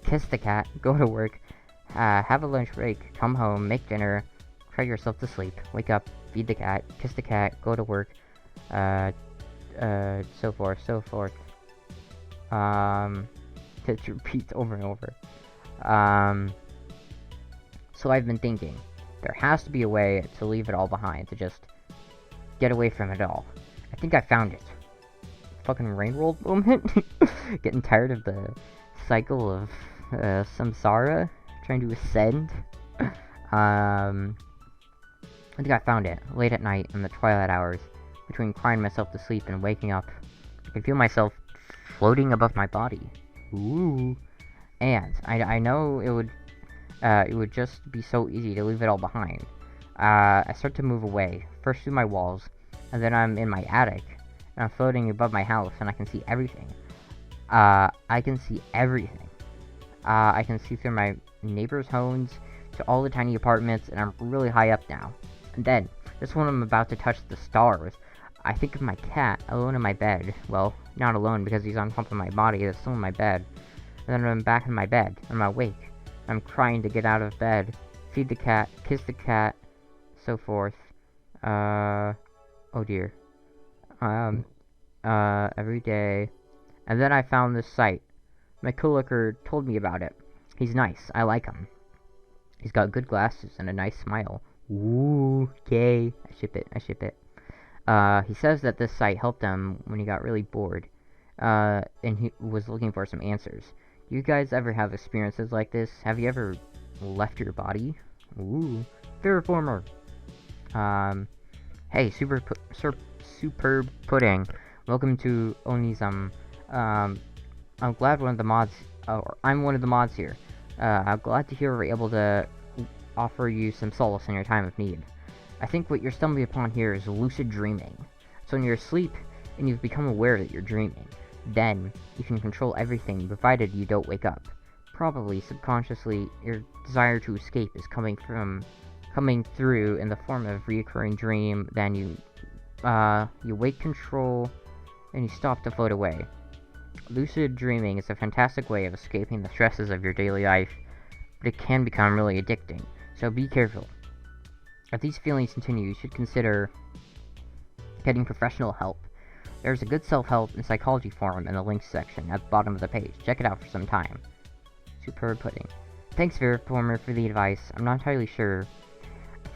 kiss the cat, go to work, have a lunch break, come home, make dinner, cry yourself to sleep, wake up, feed the cat, kiss the cat, go to work, so forth. It repeats over and over. So I've been thinking, there has to be a way to leave it all behind, to just get away from it all. I think I found it. Fucking Rainworld moment? Getting tired of the cycle of samsara, trying to ascend. I think I found it. Late at night, in the twilight hours, between crying myself to sleep and waking up, I can feel myself floating above my body. Ooh. And I know it would just be so easy to leave it all behind. I start to move away, first through my walls, and then I'm in my attic, and I'm floating above my house, and I can see everything. I can see everything. I can see through my neighbors' homes to all the tiny apartments, and I'm really high up now. And then, just when I'm about to touch the stars, I think of my cat alone in my bed. Well, not alone because he's on top of my body, he's still in my bed. And then I'm back in my bed, I'm awake. I'm trying to get out of bed, feed the cat, kiss the cat, so forth. Oh dear. Every day. And then I found this site. My coworker told me about it. He's nice, I like him. He's got good glasses and a nice smile. Ooh, yay. I ship it. He says that this site helped him when he got really bored. And he was looking for some answers. Do you guys ever have experiences like this? Have you ever left your body? Ooh. Veriformer. Hey, superb pudding. Welcome to Onism. I'm glad one of the mods, I'm one of the mods here. I'm glad to hear we're able to offer you some solace in your time of need. I think what you're stumbling upon here is lucid dreaming. So when you're asleep and you've become aware that you're dreaming, then you can control everything provided you don't wake up. Probably subconsciously, your desire to escape is coming through in the form of a reoccurring dream. Then you wake control and you stop to float away. Lucid dreaming is a fantastic way of escaping the stresses of your daily life, but it can become really addicting, so be careful. If these feelings continue, you should consider getting professional help. There's a good self-help and psychology forum in the links section at the bottom of the page. Check it out for some time. Superb pudding. Thanks, Veriformer, for the advice. I'm not entirely sure if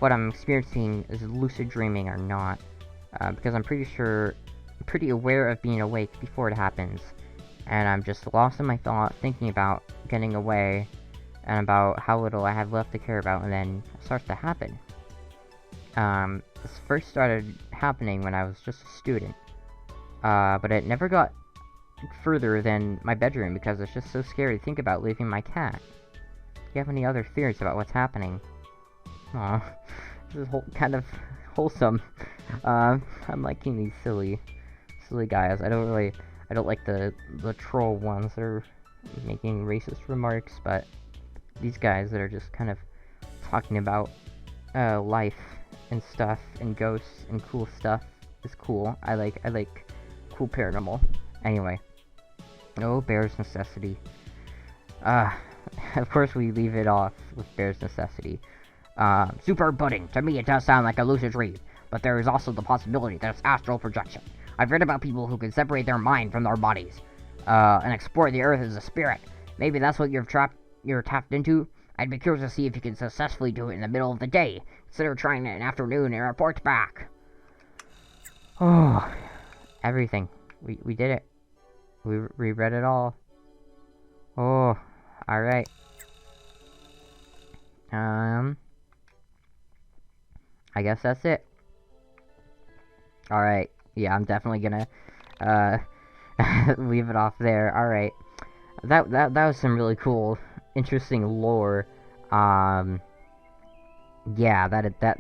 what I'm experiencing is lucid dreaming or not, because I'm pretty aware of being awake before it happens, and I'm just lost in my thought, thinking about getting away, and about how little I have left to care about, and then it starts to happen. This first started happening when I was just a student, but it never got further than my bedroom because it's just so scary to think about leaving my cat. Do you have any other theories about what's happening? Aw, this is kind of wholesome. I'm liking these silly guys. I don't like the troll ones that are making racist remarks, but these guys that are just kind of talking about life and stuff and ghosts and cool stuff is cool. I like cool paranormal. Anyway, oh, Bear's Necessity. Of course we leave it off with Bear's Necessity. Superb pudding. To me, it does sound like a lucid dream, but there is also the possibility that it's astral projection. I've read about people who can separate their mind from their bodies, and explore the earth as a spirit. Maybe that's what you're tapped into. I'd be curious to see if you can successfully do it in the middle of the day. Consider trying it in the afternoon and report back. Oh, everything. We did it. We read it all. Oh, alright. I guess that's it. Alright. Yeah, I'm definitely gonna, leave it off there. Alright. That was some really cool, interesting lore. Yeah, that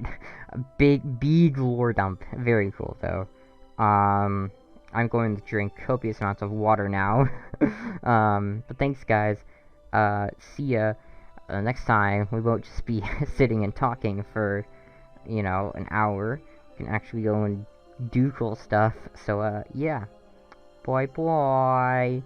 big lore dump. Very cool, though. I'm going to drink copious amounts of water now. But thanks, guys. See ya. Next time, we won't just be sitting and talking for, you know, an hour. We can actually go and do cool stuff. So, yeah. Bye-bye.